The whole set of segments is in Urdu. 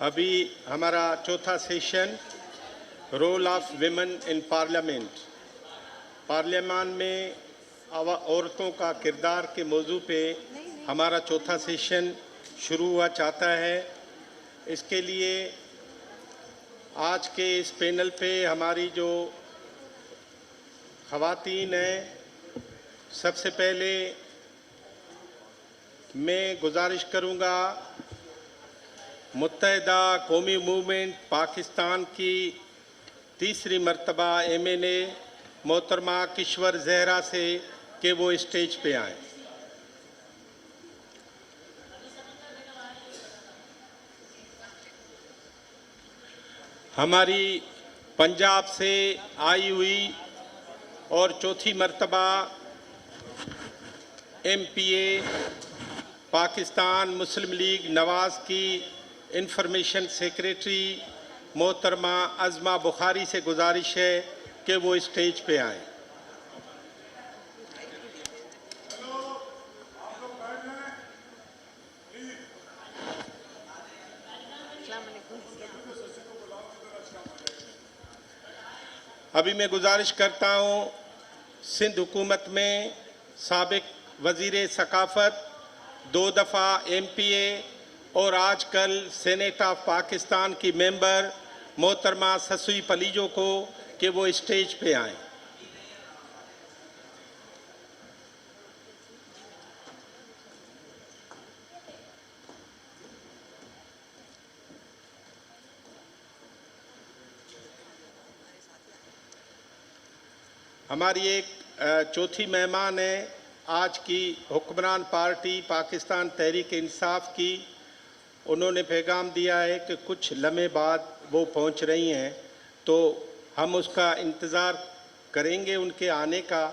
ابھی ہمارا چوتھا session role of women in پارلیمان میں عورتوں کا کردار کے موضوع پہ ہمارا چوتھا سیشن شروع ہوا چاہتا ہے. اس کے لیے آج کے اس پینل پہ ہماری جو خواتین ہیں، سب سے پہلے میں گزارش کروں گا متحدہ قومی موومنٹ پاکستان کی تیسری مرتبہ MNA محترمہ کشور زہرا سے کہ وہ اسٹیج پہ آئیں. ہماری پنجاب سے آئی ہوئی اور چوتھی مرتبہ MPA پاکستان مسلم لیگ نواز کی انفارمیشن سیکریٹری محترمہ عظمہ بخاری سے گزارش ہے کہ وہ اسٹیج پہ آئیں. ابھی میں گزارش کرتا ہوں سندھ حکومت میں سابق وزیر ثقافت، 2 دفعہ MPA اور آج کل سینیٹ آف پاکستان کی ممبر محترمہ سسوئی پلیجو کو کہ وہ اسٹیج پہ آئیں. ہماری ایک چوتھی مہمان ہے آج کی حکمران پارٹی پاکستان تحریک انصاف کی. انہوں نے پیغام دیا ہے کہ کچھ لمحے بعد وہ پہنچ رہی ہیں، تو ہم اس کا انتظار کریں گے ان کے آنے کا.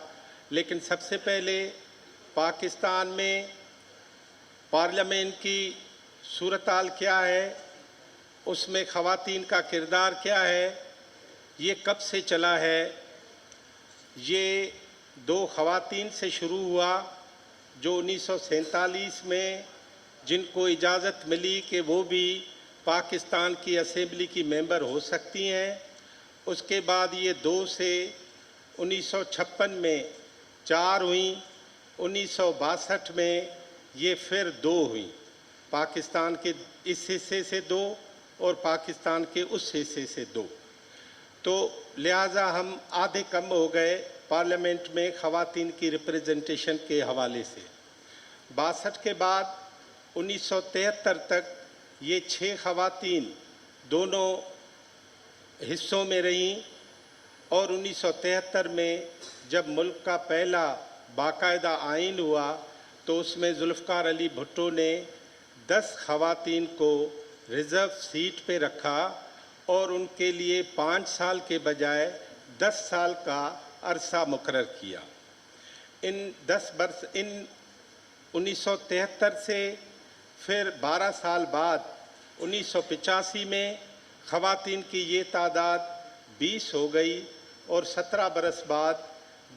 لیکن سب سے پہلے پاکستان میں پارلیمنٹ کی صورتحال کیا ہے، اس میں خواتین کا کردار کیا ہے، یہ کب سے چلا ہے. یہ 2 خواتین سے شروع ہوا جو 1947 میں جن کو اجازت ملی کہ وہ بھی پاکستان کی اسمبلی کی ممبر ہو سکتی ہیں. اس کے بعد یہ 2 سے 1956 میں 4 ہوئیں، 1962 میں یہ پھر 2 ہوئیں، پاکستان کے اس حصے سے 2 اور پاکستان کے اس حصے سے 2. تو لہٰذا ہم آدھے کم ہو گئے پارلیمنٹ میں خواتین کی ریپریزنٹیشن کے حوالے سے. 62 کے بعد 1973 تک یہ 6 خواتین دونوں حصوں میں رہیں، اور 1973 میں جب ملک کا پہلا باقاعدہ آئین ہوا تو اس میں ذوالفقار علی بھٹو نے 10 خواتین کو ریزرو سیٹ پہ رکھا اور ان کے لیے 5 سال کے بجائے 10 سال کا عرصہ مقرر کیا. ان 1973 سے پھر 12 سال بعد 1985 میں خواتین کی یہ تعداد 20 ہو گئی، اور 17 برس بعد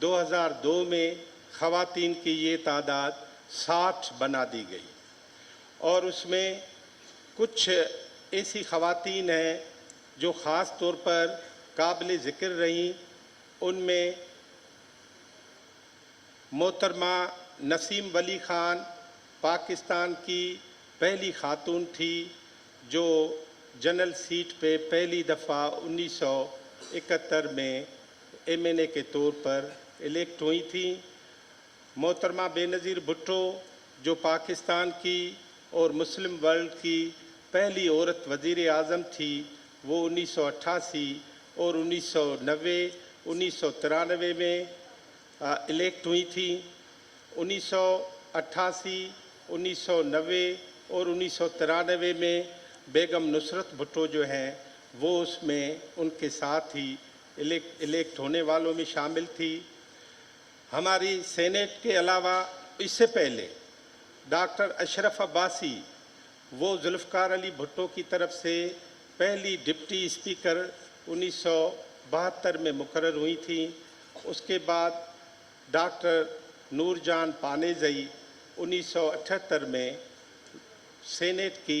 2002 میں خواتین کی یہ تعداد 60 بنا دی گئی. اور اس میں کچھ ایسی خواتین ہیں جو خاص طور پر قابل ذکر رہیں. ان میں محترمہ نسیم ولی خان پاکستان کی پہلی خاتون تھی جو جنرل سیٹ پہ پہلی دفعہ 1971 میں MNA کے طور پر الیکٹ ہوئی تھیں. محترمہ بے نظیر بھٹو جو پاکستان کی اور مسلم ورلڈ کی پہلی عورت وزیر اعظم تھی، وہ 1988 اور 1990 1993 میں الیکٹ ہوئی تھی. 1988 1990 اور 1993 میں بیگم نصرت بھٹو جو ہیں وہ اس میں ان کے ساتھ ہی الیکٹ ہونے والوں میں شامل تھی. ہماری سینیٹ کے علاوہ اس سے پہلے ڈاکٹر اشرف عباسی، وہ ذوالفقار علی بھٹو کی طرف سے پہلی ڈپٹی اسپیکر 1972 میں مقرر ہوئی تھیں. اس کے بعد ڈاکٹر نور جان پانیزئی 1978 میں سینیٹ کی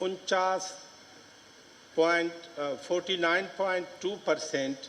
49.2%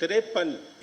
53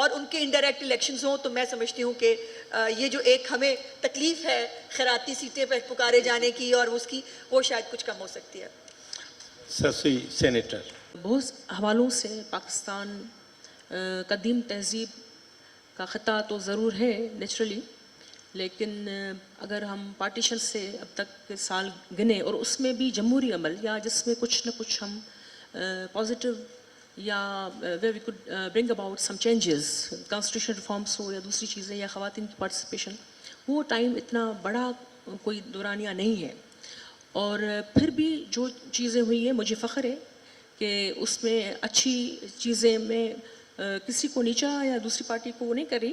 اور ان کے انڈائریکٹ الیکشنز ہوں تو میں سمجھتی ہوں کہ یہ جو ایک ہمیں تکلیف ہے خیراتی سیٹیں پہ پکارے جانے کی اور اس کی وہ شاید کچھ کم ہو سکتی ہے. Sasi, Senator. بہت حوالوں سے پاکستان قدیم تہذیب کا خطہ تو ضرور ہے نیچرلی، لیکن اگر ہم پارٹیشن سے اب تک کے سال گنے اور اس میں بھی جمہوری عمل یا جس میں کچھ نہ کچھ ہم پازیٹیو یا where we could bring about some changes, constitution reforms ہو یا دوسری چیزیں یا خواتین کی پارٹیسپیشن، وہ ٹائم اتنا بڑا کوئی دورانیہ نہیں ہے. اور پھر بھی جو چیزیں ہوئی ہیں مجھے فخر ہے کہ اس میں اچھی چیزیں میں کسی کو نیچا یا دوسری پارٹی کو وہ نہیں کر رہی،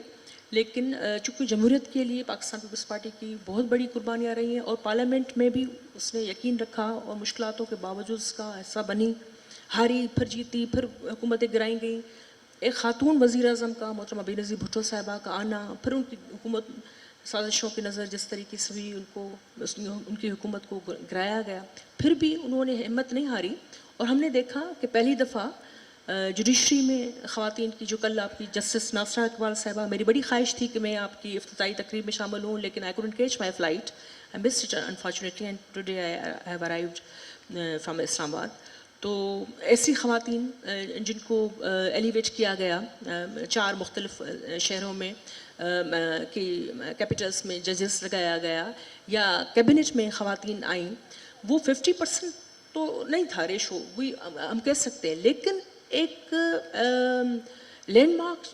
لیکن چونکہ جمہوریت کے لیے پاکستان پیپلز پارٹی کی بہت بڑی قربانیاں رہی ہیں اور پارلیمنٹ میں بھی اس نے یقین رکھا اور مشکلاتوں کے باوجود اس کا حصہ بنی، ہاری پھر جیتی پھر حکومتیں گرائیں گئیں. ایک خاتون وزیر اعظم کا محترمہ بے نظیر بھٹو صاحبہ کا آنا، پھر ان کی حکومت سازشوں کی نظر جس طریقے سے بھی ان کی حکومت کو گرایا گیا، پھر بھی انہوں نے ہمت نہیں ہاری. اور ہم نے دیکھا کہ پہلی دفعہ جوڈیشری میں خواتین کی، جو کل آپ کی جسٹس ناصرہ اقبال صاحبہ، میری بڑی خواہش تھی کہ میں آپ کی افتتاحی تقریب میں شامل ہوں، لیکن I couldn't catch my flight, I missed it unfortunately and today I have arrived from Islamabad. تو ایسی خواتین جن کو ایلیویٹ کیا گیا 4 مختلف شہروں میں کی کیپٹلس میں ججز لگایا گیا یا کیبنٹ میں خواتین آئیں، وہ 50% تو نہیں تھا ریشو، وہی ہم کہہ سکتے ہیں، لیکن ایک لینڈ مارک،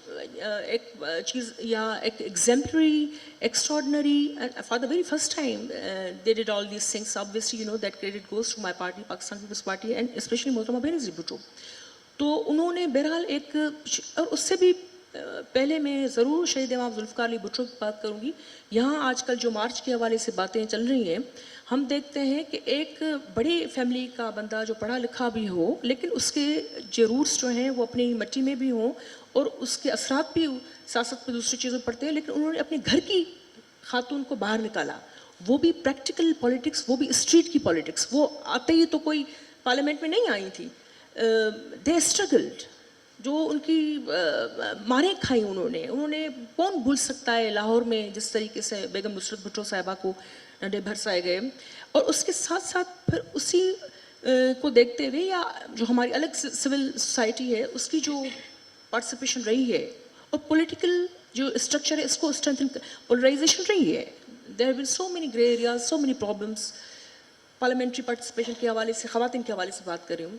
ایک چیز یا ایک exemplary extraordinary for the very first time they did all these things. obviously you know that credit goes to my party, Pakistan Peoples Party, and specially محترمہ بے نظیر بھٹو. تو انہوں نے بہرحال ایک، اور اس سے بھی پہلے میں ضرور شہید امام ذوالفقار علی بھٹو کی بات کروں گی. یہاں آج کل جو مارچ کے حوالے سے باتیں چل رہی ہیں، ہم دیکھتے ہیں کہ ایک بڑی فیملی کا بندہ جو پڑھا لکھا بھی ہو، لیکن اس کے جو روٹس جو ہیں وہ اپنی مٹی میں بھی ہوں اور اس کے اثرات بھی سیاست پہ دوسری چیزوں پڑتے ہیں، لیکن انہوں نے اپنے گھر کی خاتون کو باہر نکالا، وہ بھی پریکٹیکل پالیٹکس، وہ بھی اسٹریٹ کی پالیٹکس. وہ آتے ہی تو کوئی پارلیمنٹ میں نہیں آئی تھی، دے اسٹرگلڈ، جو ان کی ماریں کھائیں انہوں نے کون بھول سکتا ہے لاہور میں جس طریقے سے بیگم نصرت بھٹو صاحبہ کو ڈنڈے بھرسائے گئے. اور اس کے ساتھ ساتھ پھر اسی کو دیکھتے ہوئے یا جو ہماری الگ سول سوسائٹی ہے اس کی جو پارٹیسپیشن رہی ہے اور پولیٹیکل جو اسٹرکچر ہے اس کو اسٹرینتھن، پولرائزیشن رہی ہے. There have been so many grey areas, so many problems. Parliamentary participation کے حوالے سے، خواتین کے حوالے سے بات کر رہی ہوں.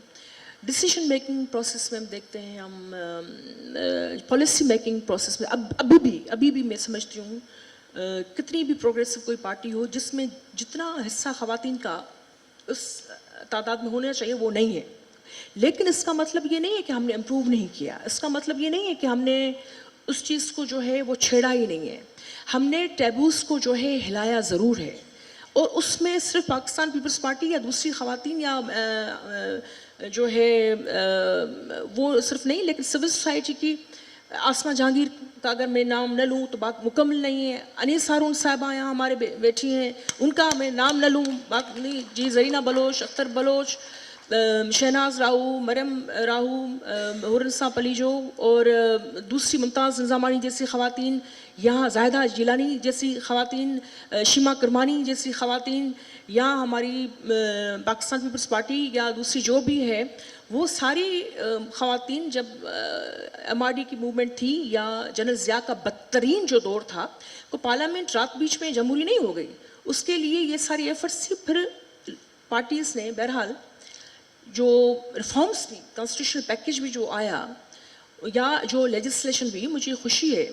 ڈسیشن میکنگ پروسیس میں ہم دیکھتے ہیں، ہم پالیسی میکنگ پروسیس میں ابھی بھی میں سمجھتی ہوں کتنی بھی پروگریسو کوئی پارٹی ہو جس میں جتنا حصہ خواتین کا اس تعداد میں ہونا چاہیے وہ نہیں ہے. لیکن اس کا مطلب یہ نہیں ہے کہ ہم نے امپروو نہیں کیا، اس کا مطلب یہ نہیں ہے کہ ہم نے اس چیز کو جو ہے وہ چھیڑا ہی نہیں ہے. ہم نے ٹیبوز کو جو ہے ہلایا ضرور ہے، اور اس میں صرف پاکستان پیپلز پارٹی یا دوسری خواتین یا جو ہے وہ صرف نہیں، لیکن سول سوسائٹی کی آسمہ جہانگیر کا اگر میں نام نہ لوں تو بات مکمل نہیں ہے. انیس ہارون صاحبہ یہاں ہمارے بیٹھی ہیں، ان کا میں نام نہ لوں بات نہیں. جی زرینہ بلوچ، اختر بلوچ، شہناز راہو، مریم راہو، ہورنسا پلیجو اور دوسری ممتاز نظامانی جیسی خواتین یہاں، زاہدہ جیلانی جیسی خواتین، شیما کرمانی جیسی خواتین، یا ہماری پاکستان پیپلز پارٹی یا دوسری جو بھی ہے، وہ ساری خواتین جب ایم آر ڈی کی موومنٹ تھی یا جنرل ضیاء کا بدترین جو دور تھا، تو پارلیمنٹ رات بیچ میں جمہوری نہیں ہو گئی. اس کے لیے یہ ساری ایفرٹس تھی. پھر پارٹیز نے بہرحال جو ریفارمس بھی، کانسٹیٹیوشنل پیکیج بھی جو آیا یا جو لیجسلیشن بھی، مجھے خوشی ہے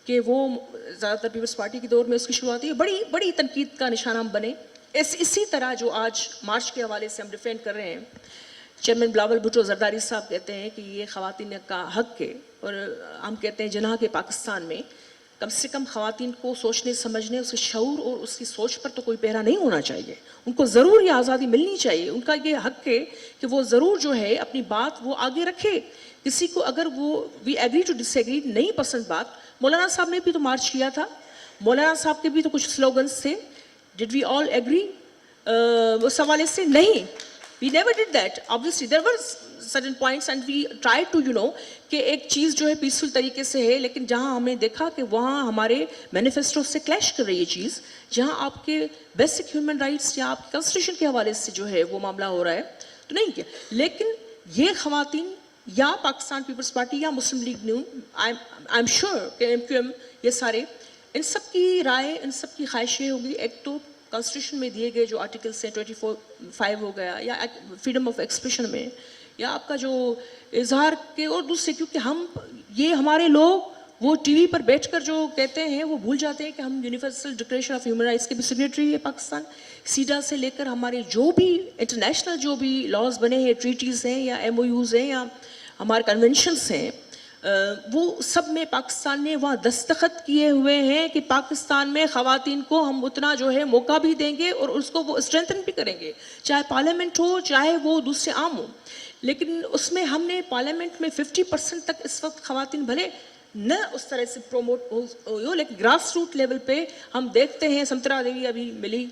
کہ وہ زیادہ تر پیپلز پارٹی کے دور میں اس کی شروعات ہوئی، بڑی بڑی تنقید کا نشانہ ہم بنے. اسی طرح جو آج مارچ کے حوالے سے ہم ڈیفینڈ کر رہے ہیں، چیئرمین بلاول بھٹو زرداری صاحب کہتے ہیں کہ یہ خواتین کا حق ہے، اور ہم کہتے ہیں جناح کے پاکستان میں کم سے کم خواتین کو سوچنے سمجھنے، اس کے شعور اور اس کی سوچ پر تو کوئی پہرا نہیں ہونا چاہیے. ان کو ضرور یہ آزادی ملنی چاہیے. ان کا یہ حق ہے کہ وہ ضرور جو ہے اپنی بات وہ آگے رکھے. کسی کو اگر وہ وی ایگری ٹو ڈس ایگری نہیں پسند بات، مولانا صاحب نے بھی تو مارچ کیا تھا، مولانا صاحب کے بھی تو کچھ سلوگنس تھے. ڈڈ وی آل ایگری؟ اس حوالے سے نہیں. We never did that. Obviously, there were certain points and we try to کہ ایک چیز جو ہے پیسفل طریقے سے ہے, لیکن جہاں ہم نے دیکھا کہ وہاں ہمارے مینیفیسٹو سے کلیش کر رہی ہے چیز, جہاں آپ کے بیسک ہیومن رائٹس یا آپ کے کانسٹیٹیوشن کے حوالے سے جو ہے وہ معاملہ ہو رہا ہے, تو نہیں کیا. لیکن یہ خواتین یا پاکستان پیپلز پارٹی یا مسلم لیگ نیو, آئی ایم شیور کہ ایم کیو ایم, یہ سارے, ان سب کی رائے, ان سب کی خواہش یہ ہوگی, ایک تو کانسٹیٹیوشن میں دیے گئے جو آرٹیکلس ہیں 24(5) ہو گیا, یا فریڈم آف ایکسپریشن میں, یا آپ کا جو اظہار کے, اور دوسرے کیونکہ ہم یہ ہمارے لوگ وہ ٹی وی پر بیٹھ کر جو کہتے ہیں وہ بھول جاتے ہیں کہ ہم universal declaration of human rights کے بھی سگنیٹری ہے پاکستان. سیڈا سے لے کر ہمارے جو بھی انٹرنیشنل جو بھی لاز بنے ہیں, ٹریٹیز ہیں یا ایم او یوز ہیں یا ہمارے کنونشنس ہیں, وہ سب میں پاکستان نے وہاں دستخط کیے ہوئے ہیں کہ پاکستان میں خواتین کو ہم اتنا جو ہے موقع بھی دیں گے اور اس کو وہ اسٹرینتھن بھی کریں گے, چاہے پارلیمنٹ ہو چاہے وہ دوسرے عام ہو. لیکن اس میں ہم نے پارلیمنٹ میں 50% تک اس وقت خواتین بھلے نہ اس طرح سے پروموٹ ہو, لیکن گراس روٹ لیول پہ ہم دیکھتے ہیں. سمترا دیوی ابھی ملی,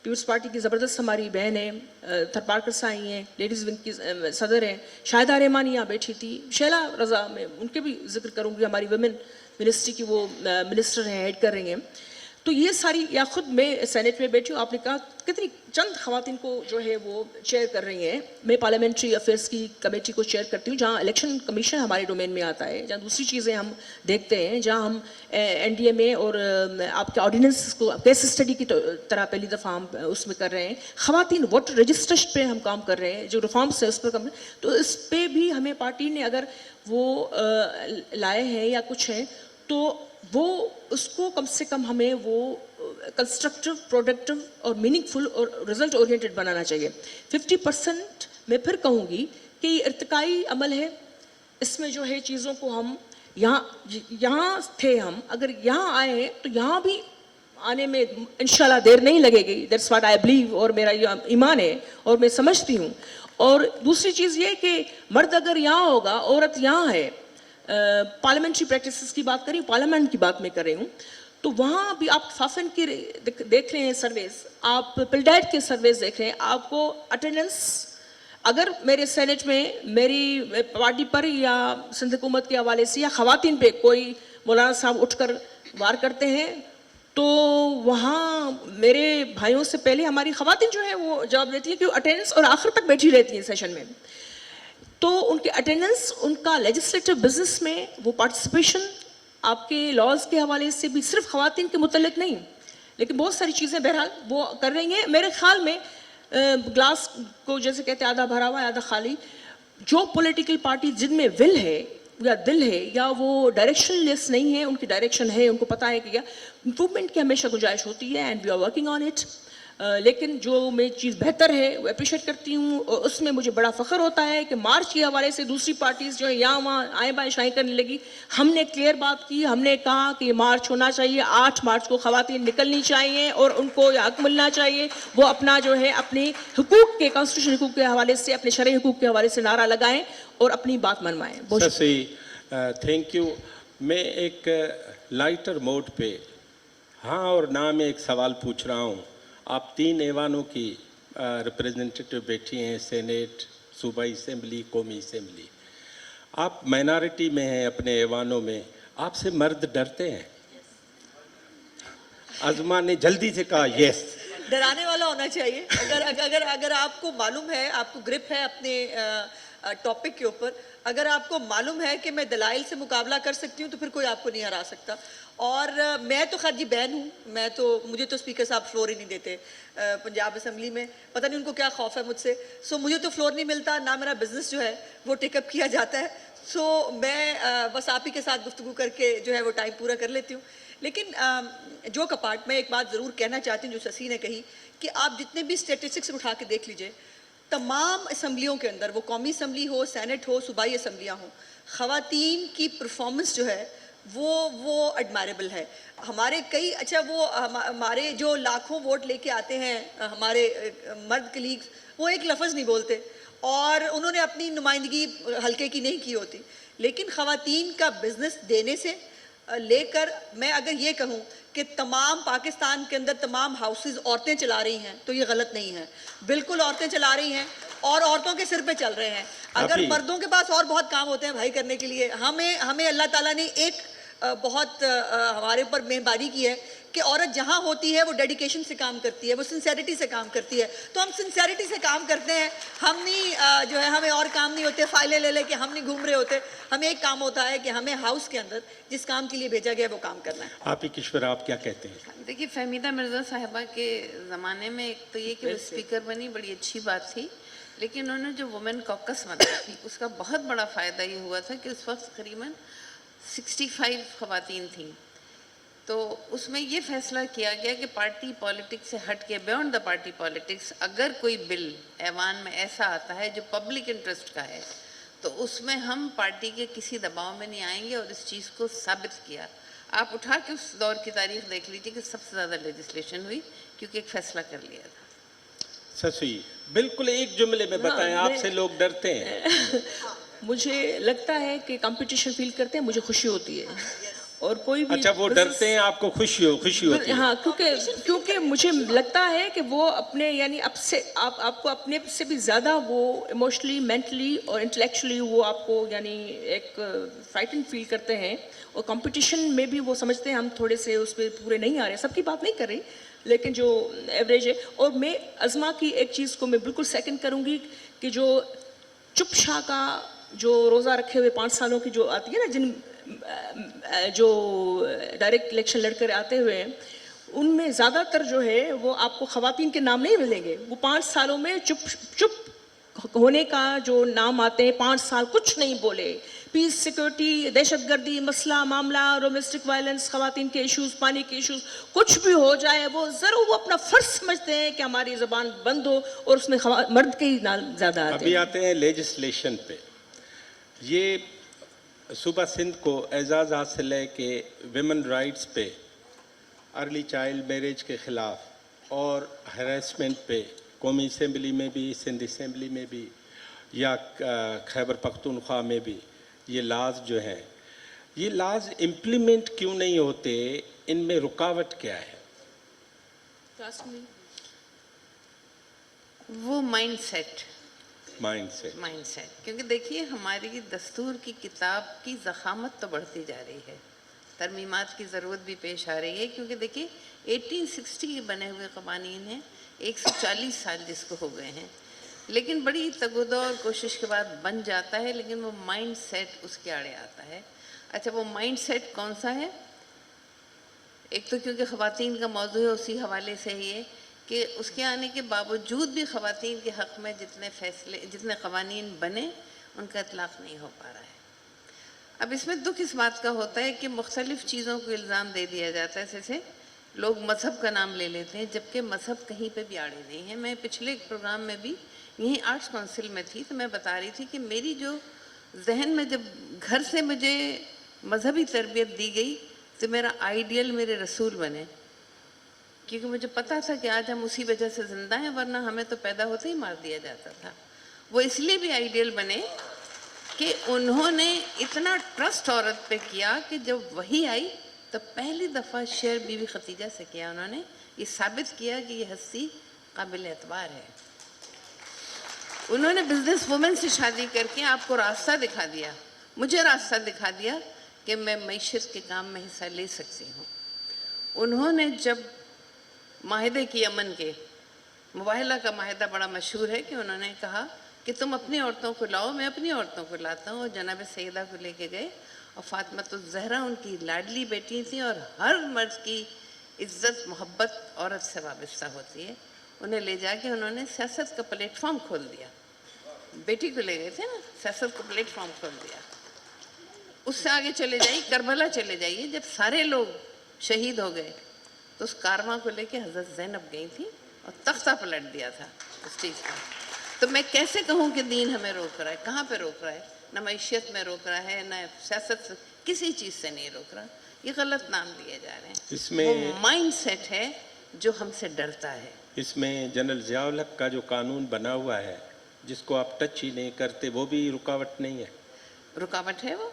پیپلز پارٹی کی زبردست ہماری بہن ہیں, تھرپارکر سے آئی ہیں, لیڈیز ونگ کی صدر ہیں, شاہدہ رحمانی یہاں بیٹھی تھی, شیلا رضا, میں ان کے بھی ذکر کروں گی, ہماری ویمن منسٹری کی وہ منسٹر ہیں, ہیڈ کر رہی ہیں. تو یہ ساری, یا خود میں سینٹ میں بیٹھی ہوں, آپ نے کہا کتنی چند خواتین کو جو ہے وہ چیئر کر رہی ہیں. میں پارلیمنٹری افیئرس کی کمیٹی کو چیئر کرتی ہوں, جہاں الیکشن کمیشن ہمارے ڈومین میں آتا ہے, جہاں دوسری چیزیں ہم دیکھتے ہیں, جہاں ہم این ڈی اے میں اور آپ کے آرڈیننس کو کیس اسٹڈی کی طرح پہلی دفعہ ہم اس میں کر رہے ہیں. خواتین ووٹر رجسٹریشن پہ ہم کام کر رہے ہیں, جو ریفارمس ہیں اس پر کام, تو اس پہ بھی ہمیں پارٹی نے اگر وہ لائے ہیں یا کچھ ہیں تو وہ اس کو کم سے کم ہمیں وہ کنسٹرکٹیو, پروڈکٹیو اور میننگ فل اور رزلٹ اورینٹڈ بنانا چاہیے. 50% میں پھر کہوں گی کہ یہ ارتقائی عمل ہے, اس میں جو ہے چیزوں کو ہم یہاں تھے, ہم اگر یہاں آئے ہیں تو یہاں بھی آنے میں انشاءاللہ دیر نہیں لگے گی. دیٹس واٹ آئی بلیو, اور میرا یہ ایمان ہے اور میں سمجھتی ہوں. اور دوسری چیز یہ کہ مرد اگر یہاں ہوگا, عورت یہاں ہے, پارلیمنٹری پریکٹسز کی بات کری, پارلیمنٹ کی بات میں کر رہی ہوں, تو وہاں بھی آپ فافن کی دیکھ رہے ہیں سرویز, آپ پلڈیٹ کے سرویز دیکھ رہے ہیں, آپ کو اٹینڈنس اگر میرے سینٹ میں میری پارٹی پر یا سندھ حکومت کے حوالے سے یا خواتین پہ کوئی مولانا صاحب اٹھ کر وار کرتے ہیں تو وہاں میرے بھائیوں سے پہلے ہماری خواتین جو ہے وہ جواب دیتی ہیں کہ وہ اٹینڈنس اور آخر تک بیٹھی رہتی ہیں سیشن میں. تو ان کی اٹینڈنس, ان کا لیجسلیٹو بزنس میں وہ پارٹیسپیشن آپ کے لاز کے حوالے سے بھی صرف خواتین کے متعلق نہیں, لیکن بہت ساری چیزیں بہرحال وہ کر رہی ہیں. میرے خیال میں گلاس کو جیسے کہتے ہیں آدھا بھرا ہوا ہے آدھا خالی. جو پولیٹیکل پارٹی جن میں ول ہے یا دل ہے یا وہ ڈائریکشن لیس نہیں ہے, ان کی ڈائریکشن ہے, ان کو پتہ ہے کہ کیا امپروومنٹ کی ہمیشہ گنجائش ہوتی ہے, and we are working on it. لیکن جو میں چیز بہتر ہے وہ اپریشیٹ کرتی ہوں, اور اس میں مجھے بڑا فخر ہوتا ہے کہ مارچ کے حوالے سے دوسری پارٹیز جو ہے یہاں وہاں آئیں بائیں شائیں کرنے لگی. ہم نے کلیئر بات کی, ہم نے کہا کہ یہ مارچ ہونا چاہیے, 8 مارچ کو خواتین نکلنی چاہیے اور ان کو حق ملنا چاہیے, وہ اپنا جو ہے اپنی حقوق کے, کانسٹیٹیوشن حقوق کے حوالے سے, اپنے شرعی حقوق کے حوالے سے نعرہ لگائیں اور اپنی بات منوائیں. بہت شکریہ, تھینک یو. میں ایک لائٹر موڈ پہ ہاں اور نہ میں ایک سوال پوچھ رہا ہوں. آپ 3 ایوانوں کی ریپریزنٹیٹیو بیٹھی ہیں, سینیٹ, صوبائی اسمبلی, قومی اسمبلی. آپ مائنارٹی میں ہیں اپنے ایوانوں میں, آپ سے مرد ڈرتے ہیں؟ عظما نے جلدی سے کہا یس. ڈرانے والا ہونا چاہیے. اگر آپ کو معلوم ہے, آپ کو گرپ ہے اپنے ٹاپک کے اوپر, اگر آپ کو معلوم ہے کہ میں دلائل سے مقابلہ کر سکتی ہوں تو پھر کوئی آپ کو نہیں ہرا سکتا. اور میں تو خیر جی بین ہوں, مجھے تو اسپیکر صاحب فلور ہی نہیں دیتے پنجاب اسمبلی میں, پتہ نہیں ان کو کیا خوف ہے مجھ سے. سو مجھے تو فلور نہیں ملتا, نہ میرا بزنس جو ہے وہ ٹیک اپ کیا جاتا ہے. سو میں بس آپ ہی کے ساتھ گفتگو کر کے جو ہے وہ ٹائم پورا کر لیتی ہوں. لیکن جو کپارٹ میں ایک بات ضرور کہنا چاہتی ہوں جو سسی نے کہی کہ آپ جتنے بھی اسٹیٹسٹکس اٹھا کے دیکھ لیجئے, تمام اسمبلیوں کے اندر, وہ قومی اسمبلی ہو, سینٹ ہو, صوبائی اسمبلیاں ہوں, خواتین کی پرفارمنس جو ہے وہ ایڈمائریبل ہے. ہمارے کئی وہ ہمارے جو لاکھوں ووٹ لے کے آتے ہیں ہمارے مرد کلیگز, وہ ایک لفظ نہیں بولتے اور انہوں نے اپنی نمائندگی حلقے کی نہیں کی ہوتی. لیکن خواتین کا بزنس دینے سے لے کر میں اگر یہ کہوں کہ تمام پاکستان کے اندر تمام ہاؤسز عورتیں چلا رہی ہیں تو یہ غلط نہیں ہے. بالکل عورتیں چلا رہی ہیں. اور عورتوں کے سر پہ چل رہے ہیں. اگر ابھی مردوں کے پاس اور بہت کام ہوتے ہیں بھائی کرنے کے لیے, ہمیں اللہ تعالیٰ نے ایک بہت ہمارے اوپر مہربانی کی ہے کہ عورت جہاں ہوتی ہے وہ ڈیڈیکیشن سے کام کرتی ہے, وہ سنسیریٹی سے کام کرتی ہے. تو ہم سنسیریٹی سے کام کرتے ہیں. ہم نہیں جو ہے ہمیں اور کام نہیں ہوتے, فائلیں لے لے کے ہم نہیں گھوم رہے ہوتے. ہمیں ایک کام ہوتا ہے کہ ہمیں ہاؤس کے اندر جس کام کے لیے بھیجا گیا وہ کام کرنا ہے. آپ ہی کشور, آپ کیا کہتے ہیں؟ دیکھیے فہمیدہ مرزا صاحبہ کے زمانے میں ایک تو یہ کہ وہ اسپیکر بنی, بڑی اچھی بات تھی, لیکن انہوں نے جو وومن کوکس بنائی تھی اس کا بہت بڑا فائدہ یہ ہوا تھا کہ اس وقت تقریباً 65 خواتین تھیں. تو اس میں یہ فیصلہ کیا گیا کہ پارٹی پالیٹکس سے ہٹ کے, بیونڈ دا پارٹی پالیٹکس, اگر کوئی بل ایوان میں ایسا آتا ہے جو پبلک انٹرسٹ کا ہے تو اس میں ہم پارٹی کے کسی دباؤ میں نہیں آئیں گے, اور اس چیز کو ثابت کیا. آپ اٹھا کے اس دور کی تاریخ دیکھ لیجیے کہ سب سے زیادہ لیجسلیشن ہوئی کیونکہ ایک فیصلہ کر لیا تھا. سسوئی, بالکل ایک جملے میں بتائیں, آپ سے لوگ ڈرتے ہیں. مجھے لگتا ہے کہ کمپٹیشن فیل کرتے ہیں, مجھے خوشی ہوتی ہے. اور کوئی بھی اچھا, وہ ڈرتے ہیں, آپ کو خوشی ہوتی ہے. ہاں, کیونکہ مجھے لگتا ہے کہ وہ اپنے یعنی اب سے آپ کو اپنے سے بھی زیادہ وہ ایموشنلی, مینٹلی اور انٹلیکچولی وہ آپ کو یعنی ایک فرائٹن فیل کرتے ہیں. اور کمپٹیشن میں بھی وہ سمجھتے ہیں ہم تھوڑے سے اس پہ پورے نہیں آ رہے. سب کی بات نہیں کر رہی لیکن جو ایوریج ہے. اور میں ازما کی ایک چیز کو میں بالکل سیکنڈ کروں گی کہ جو چپ شاہ کا جو روزہ رکھے ہوئے 5 سالوں کی جو آتی ہے نا, جن جو ڈائریکٹ الیکشن لڑ کر آتے ہوئے ہیں, ان میں زیادہ تر جو ہے وہ آپ کو خواتین کے نام نہیں ملیں گے. وہ 5 سالوں میں چپ ہونے کا جو نام آتے ہیں, 5 سال کچھ نہیں بولے. پیس, سیکورٹی, دہشت گردی, مسئلہ معاملہ, ڈومیسٹک وائلنس, خواتین کے ایشوز, پانی کے ایشوز, کچھ بھی ہو جائے وہ ضرور وہ اپنا فرض سمجھتے ہیں کہ ہماری زبان بند ہو, اور اس میں مرد کے ہی نام زیادہ آتے ہیں. ابھی آتے ہیں لیجسلیشن پہ. یہ صوبہ سندھ کو اعزاز حاصل ہے کہ ویمن رائٹس پہ, ارلی چائلڈ میرج کے خلاف اور ہراسمنٹ پہ قومی اسمبلی میں بھی, سندھ اسمبلی میں بھی, یا خیبر پختونخوا میں بھی یہ لاز جو ہیں, یہ لاز امپلیمنٹ کیوں نہیں ہوتے؟ ان میں رکاوٹ کیا ہے؟ وہ مائنڈ سیٹ, کیونکہ دیکھیے ہماری دستور کی کتاب کی ضخامت تو بڑھتی جا رہی ہے, ترمیمات کی ضرورت بھی پیش آ رہی ہے. کیونکہ دیکھیے 1860 کے بنے ہوئے قوانین ہیں, 140 سال جس کو ہو گئے ہیں, لیکن بڑی تگودو اور کوشش کے بعد بن جاتا ہے, لیکن وہ مائنڈ سیٹ اس کے آڑے آتا ہے. اچھا, وہ مائنڈ سیٹ کون سا ہے؟ ایک تو کیونکہ خواتین کا موضوع ہے, اسی حوالے سے یہ کہ اس کے آنے کے باوجود بھی خواتین کے حق میں جتنے قوانین بنے ان کا اطلاق نہیں ہو پا رہا ہے. اب اس میں دکھ اس بات کا ہوتا ہے کہ مختلف چیزوں کو الزام دے دیا جاتا ہے, جیسے لوگ مذہب کا نام لے لیتے ہیں جبکہ مذہب کہیں پہ بھی آڑے نہیں ہیں. میں پچھلے ایک پروگرام میں بھی یہیں آرٹس کونسل میں تھی تو میں بتا رہی تھی کہ میری جو ذہن میں جب گھر سے مجھے مذہبی تربیت دی گئی تو میرا آئیڈیل میرے رسول بنے, کیونکہ مجھے پتا تھا کہ آج ہم اسی وجہ سے زندہ ہیں, ورنہ ہمیں تو پیدا ہوتے ہی مار دیا جاتا تھا. وہ اس لیے بھی آئیڈیل بنے کہ انہوں نے اتنا ٹرسٹ عورت پہ کیا کہ جب وہی آئی تو پہلی دفعہ شیئر بی بی خدیجہ سے کیا. انہوں نے یہ ثابت کیا کہ یہ ہستی قابل اعتبار ہے. انہوں نے بزنس وومن سے شادی کر کے آپ کو راستہ دکھا دیا, مجھے راستہ دکھا دیا کہ میں معیشت کے کام میں حصہ لے سکتی ہوں. انہوں نے جب معاہدے کی امن کے, مباہلہ کا معاہدہ بڑا مشہور ہے, کہ انہوں نے کہا کہ تم اپنی عورتوں کو لاؤ, میں اپنی عورتوں کو لاتا ہوں, اور جناب سیدہ کو لے کے گئے, اور فاطمۃ الزہرا ان کی لاڈلی بیٹی تھی, اور ہر مرد کی عزت محبت عورت سے وابستہ ہوتی ہے. انہیں لے جا کے انہوں نے سیاست کا پلیٹ فارم کھول دیا. بیٹی کو لے گئے تھے نا, سیاست کا پلیٹ فارم کھول دیا. اس سے آگے چلے جائیے, کربلا چلے جائیے, جب سارے لوگ شہید ہو گئے تو اس کارواں کو لے کے حضرت زینب گئی تھی اور تختہ پلٹ دیا تھا اس چیز کا. تو میں کیسے کہوں کہ دین ہمیں روک رہا ہے؟ کہاں پہ روک رہا ہے؟ نہ معیشت میں روک رہا ہے, نہ سیاست, کسی چیز سے نہیں روک رہا. یہ غلط نام دیے جا رہے ہیں. اس میں وہ مائنڈ سیٹ ہے جو ہم سے ڈرتا ہے. اس میں جنرل ضیاء الحق کا جو قانون بنا ہوا ہے جس کو آپ ٹچ ہی نہیں کرتے, وہ بھی رکاوٹ نہیں ہے؟ رکاوٹ ہے وہ,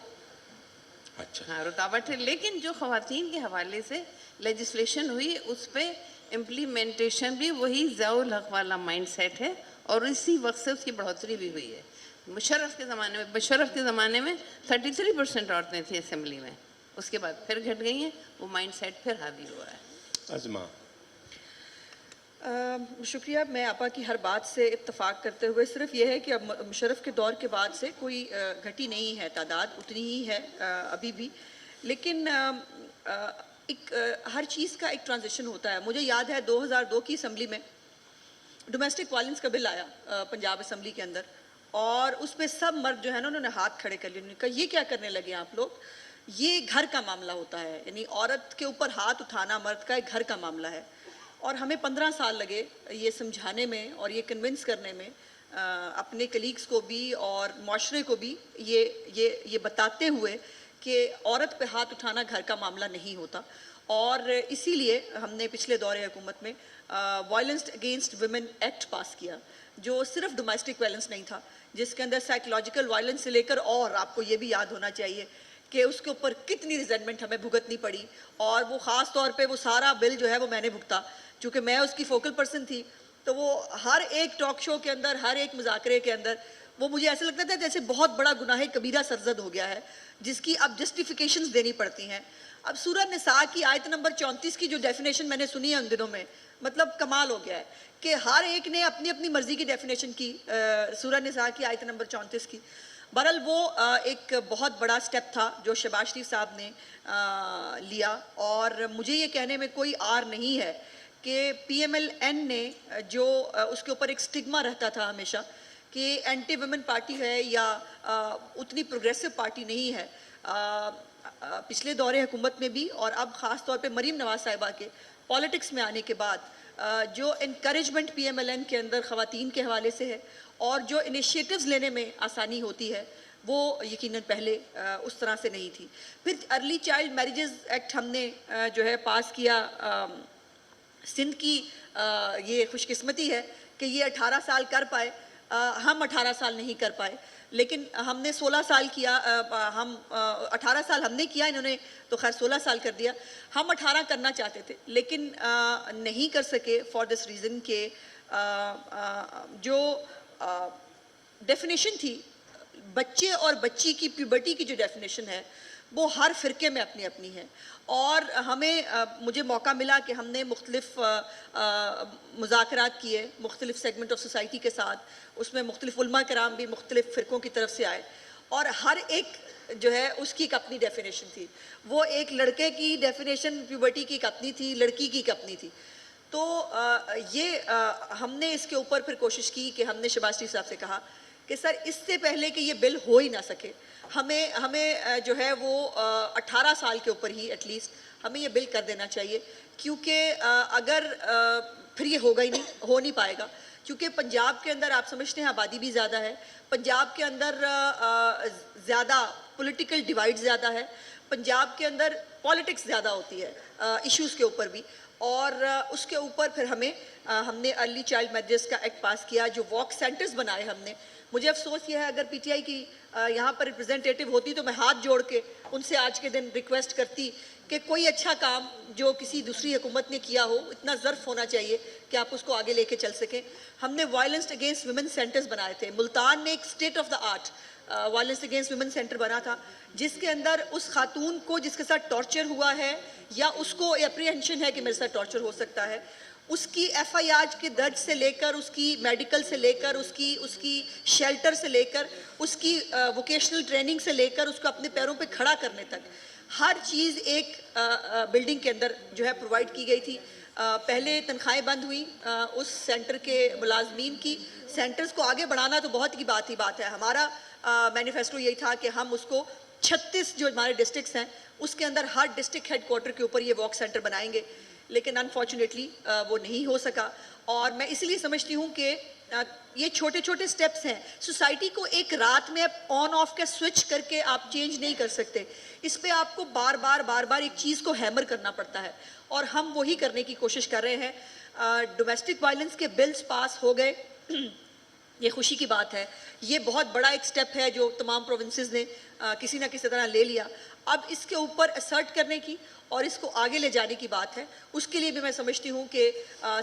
اچھا, ہاں رکاوٹ ہے, لیکن جو خواتین کے حوالے سے لیجسلیشن ہوئی اس پہ امپلیمنٹیشن بھی وہی ضیاء الحق والا مائنڈ سیٹ ہے, اور اسی وقت سے اس کی بڑھوتری بھی ہوئی ہے. مشرف کے زمانے میں 33% عورتیں تھیں اسمبلی میں, اس کے بعد پھر گھٹ گئی ہیں. وہ مائنڈ سیٹ پھر حاوی ہوا ہے. ازما. شکریہ. میں آپا کی ہر بات سے اتفاق کرتے ہوئے صرف یہ ہے کہ اب مشرف کے دور کے بعد سے کوئی گھٹی نہیں ہے تعداد, اتنی ہی ہے ابھی بھی. لیکن ایک ہر چیز کا ایک ٹرانزیشن ہوتا ہے. مجھے یاد ہے 2002 کی اسمبلی میں ڈومیسٹک وائلنس کا بل آیا پنجاب اسمبلی کے اندر, اور اس پہ سب مرد جو ہے نا انہوں نے ہاتھ کھڑے کر لیے. انہوں نے کہا یہ کیا کرنے لگے آپ لوگ, یہ گھر کا معاملہ ہوتا ہے, یعنی عورت کے اوپر ہاتھ اٹھانا مرد کا ایک گھر کا معاملہ ہے. اور ہمیں 15 سال لگے یہ سمجھانے میں اور یہ کنونس کرنے میں اپنے کلیگز کو بھی اور معاشرے کو بھی یہ بتاتے ہوئے کہ عورت پہ ہاتھ اٹھانا گھر کا معاملہ نہیں ہوتا. اور اسی لیے ہم نے پچھلے دور حکومت میں وائلنس اگینسٹ ویمن ایکٹ پاس کیا, جو صرف ڈومیسٹک وائلنس نہیں تھا, جس کے اندر سائیکولوجیکل وائلنس سے لے کر, اور آپ کو یہ بھی یاد ہونا چاہیے کہ اس کے اوپر کتنی ریزنٹمنٹ ہمیں بھگتنی پڑی. اور وہ خاص طور پہ وہ سارا بل جو ہے وہ میں نے بھگتا, چونکہ میں اس کی فوکل پرسن تھی. تو وہ ہر ایک ٹاک شو کے اندر, ہر ایک مذاکرے کے اندر وہ مجھے ایسے لگتا تھا جیسے بہت بڑا گناہ کبیرہ سرزد ہو گیا ہے, جس کی اب جسٹیفیکیشنز دینی پڑتی ہیں. اب سورہ نساء کی آیت نمبر 34 کی جو ڈیفینیشن میں نے سنی ہے ان دنوں میں, مطلب کمال ہو گیا ہے کہ ہر ایک نے اپنی اپنی مرضی کی ڈیفینیشن کی سورہ نساء کی آیت نمبر 34 کی. بہرحال وہ ایک بہت بڑا سٹیپ تھا جو شہباز شریف صاحب نے لیا, اور مجھے یہ کہنے میں کوئی آر نہیں ہے کہ پی ایم ایل این نے جو اس کے اوپر ایک سٹگما رہتا تھا ہمیشہ کہ اینٹی ویمن پارٹی ہے یا اتنی پروگریسو پارٹی نہیں ہے, پچھلے دور حکومت میں بھی اور اب خاص طور پہ مریم نواز صاحبہ کے پالیٹکس میں آنے کے بعد جو encouragement P M L N کے اندر خواتین کے حوالے سے ہے اور جو انیشیٹوز لینے میں آسانی ہوتی ہے, وہ یقیناً پہلے اس طرح سے نہیں تھی. پھر ارلی چائلڈ میریجز ایکٹ ہم نے جو ہے پاس کیا. سندھ کی یہ خوش قسمتی ہے کہ یہ 18 سال کر پائے, ہم 18 سال نہیں کر پائے, لیکن ہم نے 16 سال کیا. ہم 18 سال ہم نے کیا, انہوں نے تو خیر 16 سال کر دیا. ہم 18 کرنا چاہتے تھے لیکن نہیں کر سکے فار دس ریزن کہ جو ڈیفینیشن تھی بچے اور بچی کی پیوبرٹی کی جو ڈیفینیشن ہے وہ ہر فرقے میں اپنی اپنی ہے. اور ہمیں مجھے موقع ملا کہ ہم نے مختلف مذاکرات کیے مختلف سیگمنٹ آف سوسائٹی کے ساتھ, اس میں مختلف علماء کرام بھی مختلف فرقوں کی طرف سے آئے, اور ہر ایک جو ہے اس کی ایک اپنی ڈیفینیشن تھی. وہ ایک لڑکے کی ڈیفینیشن پیوبرٹی کی ایک اپنی تھی, لڑکی کی ایک اپنی تھی. تو یہ ہم نے اس کے اوپر پھر کوشش کی کہ ہم نے شہباز شریف صاحب سے کہا کہ سر اس سے پہلے کہ یہ بل ہو ہی نہ سکے, ہمیں جو ہے وہ 18 سال کے اوپر ہی ایٹ لیسٹ ہمیں یہ بل کر دینا چاہیے, کیونکہ اگر پھر یہ ہوگا ہی نہیں, ہو نہیں پائے گا, کیونکہ پنجاب کے اندر آپ سمجھتے ہیں آبادی بھی زیادہ ہے, پنجاب کے اندر زیادہ پولیٹیکل ڈیوائڈ زیادہ ہے, پنجاب کے اندر پالیٹکس زیادہ ہوتی ہے ایشوز کے اوپر بھی, اور اس کے اوپر پھر ہم نے ارلی چائلڈ میریجز کا ایکٹ پاس کیا, جو واک سینٹرز بنائے ہم نے. مجھے افسوس یہ ہے اگر پی ٹی آئی کی یہاں پر ریپرزینٹیٹیو ہوتی تو میں ہاتھ جوڑ کے ان سے آج کے دن ریکویسٹ کرتی کہ کوئی اچھا کام جو کسی دوسری حکومت نے کیا ہو, اتنا ظرف ہونا چاہیے کہ آپ اس کو آگے لے کے چل سکیں. ہم نے وائلنس اگینسٹ ویمن سینٹرز بنائے تھے. ملتان میں ایک state of the art violence against women centre بنا تھا, جس کے اندر اس خاتون کو جس کے ساتھ ٹارچر ہوا ہے یا اس کو اپریہنشن ہے کہ میرے ساتھ ٹارچر ہو سکتا ہے, اس کی ایف آئی آر کے درج سے لے کر, اس کی میڈیکل سے لے کر, اس کی شیلٹر سے لے کر, اس کی ووکیشنل ٹریننگ سے لے کر, اس کو اپنے پیروں پہ کھڑا کرنے تک ہر چیز ایک بلڈنگ کے اندر جو ہے پرووائڈ کی گئی تھی. پہلے تنخواہیں بند ہوئی اس سینٹر کے ملازمین کی. سینٹرز کو آگے بڑھانا تو بہت کی بات ہے. ہمارا مینیفیسٹو یہی تھا کہ ہم اس کو 36 جو ہمارے ڈسٹرکٹس ہیں اس کے اندر ہر ڈسٹرکٹ ہیڈ کوارٹر کے اوپر یہ واک سینٹر بنائیں گے, لیکن انفارچونیٹلی وہ نہیں ہو سکا. اور میں اس لیے سمجھتی ہوں کہ یہ چھوٹے چھوٹے سٹیپس ہیں. سوسائٹی کو ایک رات میں آن آف کا سوئچ کر کے آپ چینج نہیں کر سکتے, اس پہ آپ کو بار بار ایک چیز کو ہیمر کرنا پڑتا ہے, اور ہم وہی کرنے کی کوشش کر رہے ہیں. ڈومیسٹک وائلنس کے بلز پاس ہو گئے, یہ خوشی کی بات ہے. یہ بہت بڑا ایک سٹیپ ہے جو تمام پروونسز نے کسی نہ کسی طرح لے لیا. اب اس کے اوپر اسرٹ کرنے کی اور اس کو آگے لے جانے کی بات ہے. اس کے لیے بھی میں سمجھتی ہوں کہ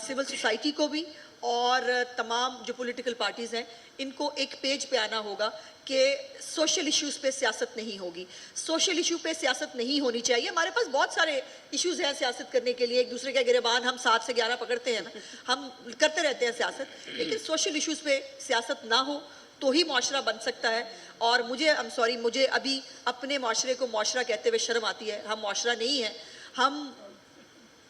سول سوسائٹی کو بھی اور تمام جو پولیٹیکل پارٹیز ہیں ان کو ایک پیج پہ آنا ہوگا کہ سوشل ایشوز پہ سیاست نہیں ہوگی. سوشل ایشو پہ سیاست نہیں ہونی چاہیے. ہمارے پاس بہت سارے ایشوز ہیں سیاست کرنے کے لیے, ایک دوسرے کے گریبان ہم 7 سے 11 پکڑتے ہیں نا, ہم کرتے رہتے ہیں سیاست, لیکن سوشل ایشوز پہ سیاست نہ ہو تو ہی معاشرہ بن سکتا ہے. اور مجھے ابھی اپنے معاشرے کو معاشرہ کہتے ہوئے شرم آتی ہے. ہم معاشرہ نہیں ہیں, ہم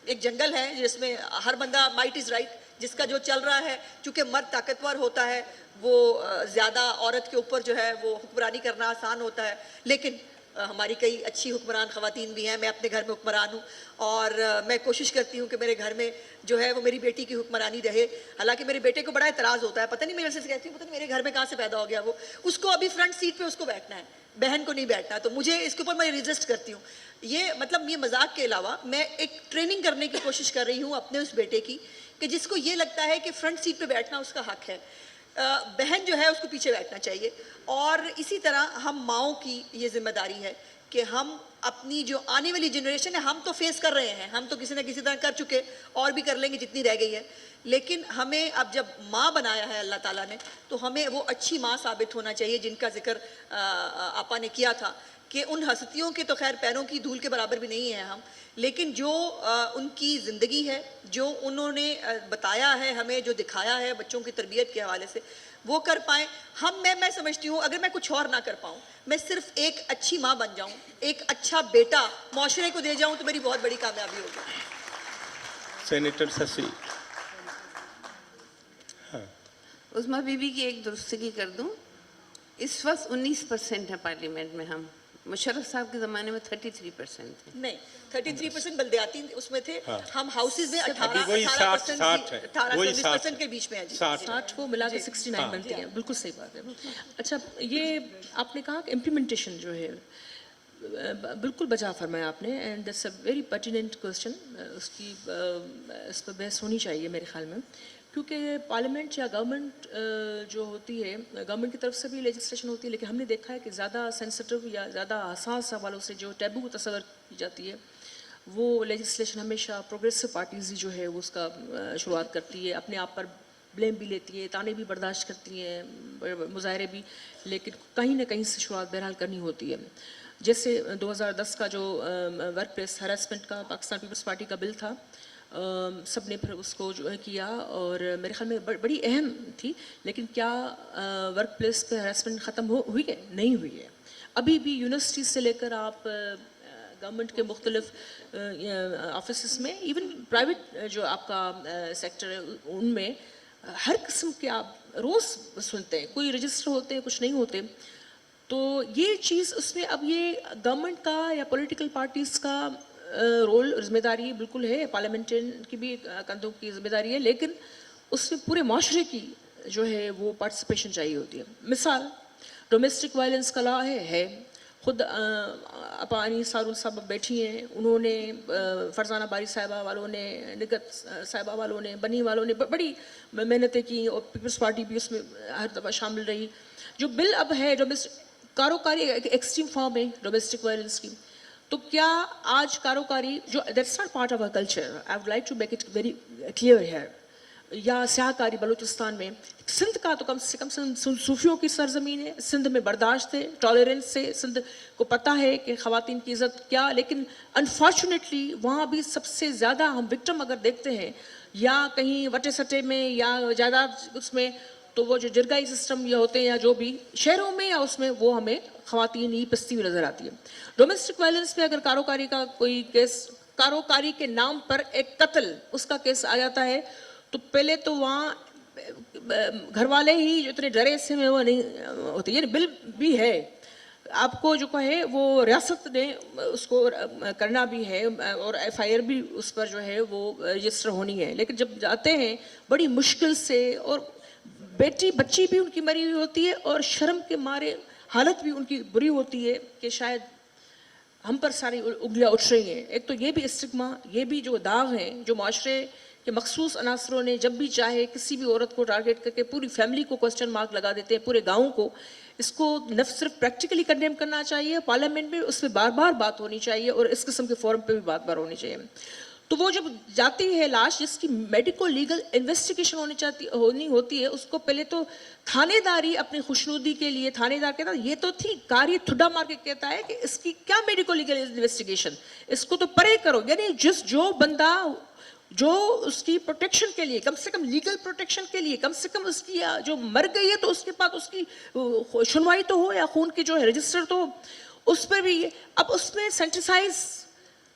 ایک جنگل ہے جس میں ہر بندہ مائٹ از رائٹ, جس کا جو چل رہا ہے, چونکہ مرد طاقتور ہوتا ہے وہ زیادہ عورت کے اوپر جو ہے وہ حکمرانی کرنا آسان ہوتا ہے. لیکن ہماری کئی اچھی حکمران خواتین بھی ہیں. میں اپنے گھر میں حکمران ہوں اور میں کوشش کرتی ہوں کہ میرے گھر میں جو ہے وہ میری بیٹی کی حکمرانی رہے. حالانکہ میرے بیٹے کو بڑا اعتراض ہوتا ہے, پتہ نہیں میرے سے کہتی ہوں پتہ نہیں میرے گھر میں کہاں سے پیدا ہو گیا وہ, اس کو ابھی فرنٹ سیٹ پہ اس کو بیٹھنا ہے, بہن کو نہیں بیٹھنا. تو مجھے اس کے اوپر میں ریزسٹ کرتی ہوں. یہ مطلب یہ مذاق کے علاوہ میں ایک ٹریننگ کرنے کی کوشش کر رہی ہوں اپنے اس بیٹے کی کہ جس کو یہ لگتا ہے کہ فرنٹ سیٹ پہ بیٹھنا اس کا حق ہے, بہن جو ہے اس کو پیچھے بیٹھنا چاہیے. اور اسی طرح ہم ماؤں کی یہ ذمہ داری ہے کہ ہم اپنی جو آنے والی جنریشن ہے, ہم تو فیس کر رہے ہیں, ہم تو کسی نہ کسی طرح کر چکے اور بھی کر لیں گے جتنی رہ گئی ہے, لیکن ہمیں اب جب ماں بنایا ہے اللہ تعالیٰ نے تو ہمیں وہ اچھی ماں ثابت ہونا چاہیے جن کا ذکر آپا نے کیا تھا کہ ان ہستیوں کے تو خیر پیروں کی دھول کے برابر بھی نہیں ہیں ہم, لیکن جو ان کی زندگی ہے, جو انہوں نے بتایا ہے ہمیں, جو دکھایا ہے بچوں کی تربیت کے حوالے سے, وہ کر پائیں. میں سمجھتی ہوں اگر میں کچھ اور نہ کر پاؤں, میں صرف ایک اچھی ماں بن جاؤں, ایک اچھا بیٹا معاشرے کو دے جاؤں تو میری بہت بڑی کامیابی ہوگی. Senator Shashi. Uzma be be کی ایک درستگی کر دوں, اس وقت 19% ہے پارلیمنٹ میں, ہم مشرف صاحب کے زمانے میں 33% تھے. نہیں 33% بلدیاتی اس میں تھے, ہم ہاؤسز میں 18% کے بیچ میں ہیں. 60 کو ملا کے 69 بنتی ہیں. بالکل صحیح بات ہے. اچھا, یہ آپ نے کہا کہ امپلیمنٹیشن جو ہے بالکل بجا فرمایا آپ نے, and that's a very pertinent question. اس پر بحث ہونی چاہیے میرے خیال میں, کیونکہ پارلیمنٹ یا گورنمنٹ جو ہوتی ہے, گورنمنٹ کی طرف سے بھی لیجسلیشن ہوتی ہے, لیکن ہم نے دیکھا ہے کہ زیادہ سینسٹیو یا زیادہ حساس حوالوں سے جو ٹیبو تصور کی جاتی ہے وہ لیجسلیشن ہمیشہ پروگریسو پارٹیز ہی جو ہے وہ اس کا شروعات کرتی ہے, اپنے آپ پر بلیم بھی لیتی ہے, تانے بھی برداشت کرتی ہیں, مظاہرے بھی, لیکن کہیں نہ کہیں سے شروعات بہرحال کرنی ہوتی ہے. جیسے 2010 کا جو ورک پلیس ہراسمنٹ کا پاکستان پیپلز پارٹی کا بل تھا, سب نے پھر اس کو جو ہے کیا, اور میرے خیال میں بڑی اہم تھی. لیکن کیا ورک پلیس پہ ہراسمنٹ ختم ہوئی ہے؟ نہیں ہوئی ہے. ابھی بھی یونیورسٹی سے لے کر آپ گورنمنٹ کے مختلف آفیسز میں, ایون پرائیویٹ جو آپ کا سیکٹر ہے ان میں ہر قسم کے آپ روز سنتے ہیں, کوئی رجسٹر ہوتے ہیں کچھ نہیں ہوتے. تو یہ چیز اس میں اب یہ گورنمنٹ کا یا پولیٹیکل پارٹیز کا رول ذمہ داری بالکل ہے, پارلیمنٹین کی بھی کندھوں کی ذمہ داری ہے, لیکن اس میں پورے معاشرے کی جو ہے وہ پارٹیسپیشن چاہیے ہوتی ہے. مثال ڈومیسٹک وائلنس کا لا ہے, خود اپانی سارون صاحب بیٹھی ہیں, انہوں نے فرزانہ باری صاحبہ والوں نے, نگت صاحبہ والوں نے, بنی والوں نے بڑی محنتیں کی, اور پیپلز پارٹی بھی اس میں ہر دفعہ شامل رہی. جو بل اب ہے کاروکاری ایکسٹریم فارم ہے ڈومیسٹک وائلنس کی, تو کیا آج کاروکاری جو that's not part of our culture, I would like to make it very clear here, یا سیاہ کاری بلوچستان میں, سندھ کا تو کم سے کم صوفیوں کی سرزمین ہے, سندھ میں برداشت ہے, ٹالرنس سے, سندھ کو پتہ ہے کہ خواتین کی عزت کیا, لیکن انفارچونیٹلی وہاں بھی سب سے زیادہ ہم وکٹم اگر دیکھتے ہیں یا کہیں وٹے سٹے میں یا جائیداد اس میں, تو وہ جو جرگائی سسٹم یا ہوتے ہیں یا جو بھی شہروں میں یا اس میں, وہ ہمیں خواتین ہی پستی ہوئی نظر آتی ہے. ڈومیسٹک وائلنس میں اگر کاروکاری کا کوئی کیس, کاروکاری کے نام پر ایک قتل اس کا کیس آ جاتا ہے, تو پہلے تو وہاں گھر والے ہی جو اتنے ڈرے سے میں وہ نہیں ہوتے. یہ بل بھی ہے, آپ کو جو کہے وہ ریاست نے اس کو کرنا بھی ہے, اور ایف آئی آر بھی اس پر جو ہے وہ رجسٹر ہونی ہے, لیکن جب جاتے ہیں بڑی مشکل سے, اور بچی بھی ان کی مری ہوئی ہوتی ہے, اور شرم کے مارے حالت بھی ان کی بری ہوتی ہے کہ شاید ہم پر ساری انگلیاں اٹھ رہی ہیں. ایک تو یہ بھی اسٹگما, یہ بھی جو داغ ہیں جو معاشرے کے مخصوص عناصروں نے جب بھی چاہے کسی بھی عورت کو ٹارگیٹ کر کے پوری فیملی کو کوسچن مارک لگا دیتے ہیں, پورے گاؤں کو. اس کو نہ صرف پریکٹیکلی کنڈیم کرنا چاہیے, پارلیمنٹ میں اس پہ بار بار بات ہونی چاہیے, اور اس قسم کے فورم پہ بھی بار بار ہونی چاہیے. تو وہ جب جاتی ہے لاش جس کی میڈیکو لیگل انویسٹیگیشن ہونی ہوتی ہے, اس کو پہلے تو تھانے داری اپنی خوشنودی کے لیے تھانے دار کہتا ہے یہ تو تھی کاری تھڈا مار کے کہتا ہے کہ اس کی کیا میڈیکو لیگل انویسٹیگیشن, اس کو تو پرے کرو. یعنی جو بندہ جو اس کی پروٹیکشن کے لیے, کم سے کم لیگل پروٹیکشن کے لیے, کم سے کم اس کی جو مر گئی ہے تو اس کے بعد اس کی سنوائی تو ہو, یا خون کی جو ہے رجسٹر تو ہو, اس پر بھی. اب اس میں سینٹیسائز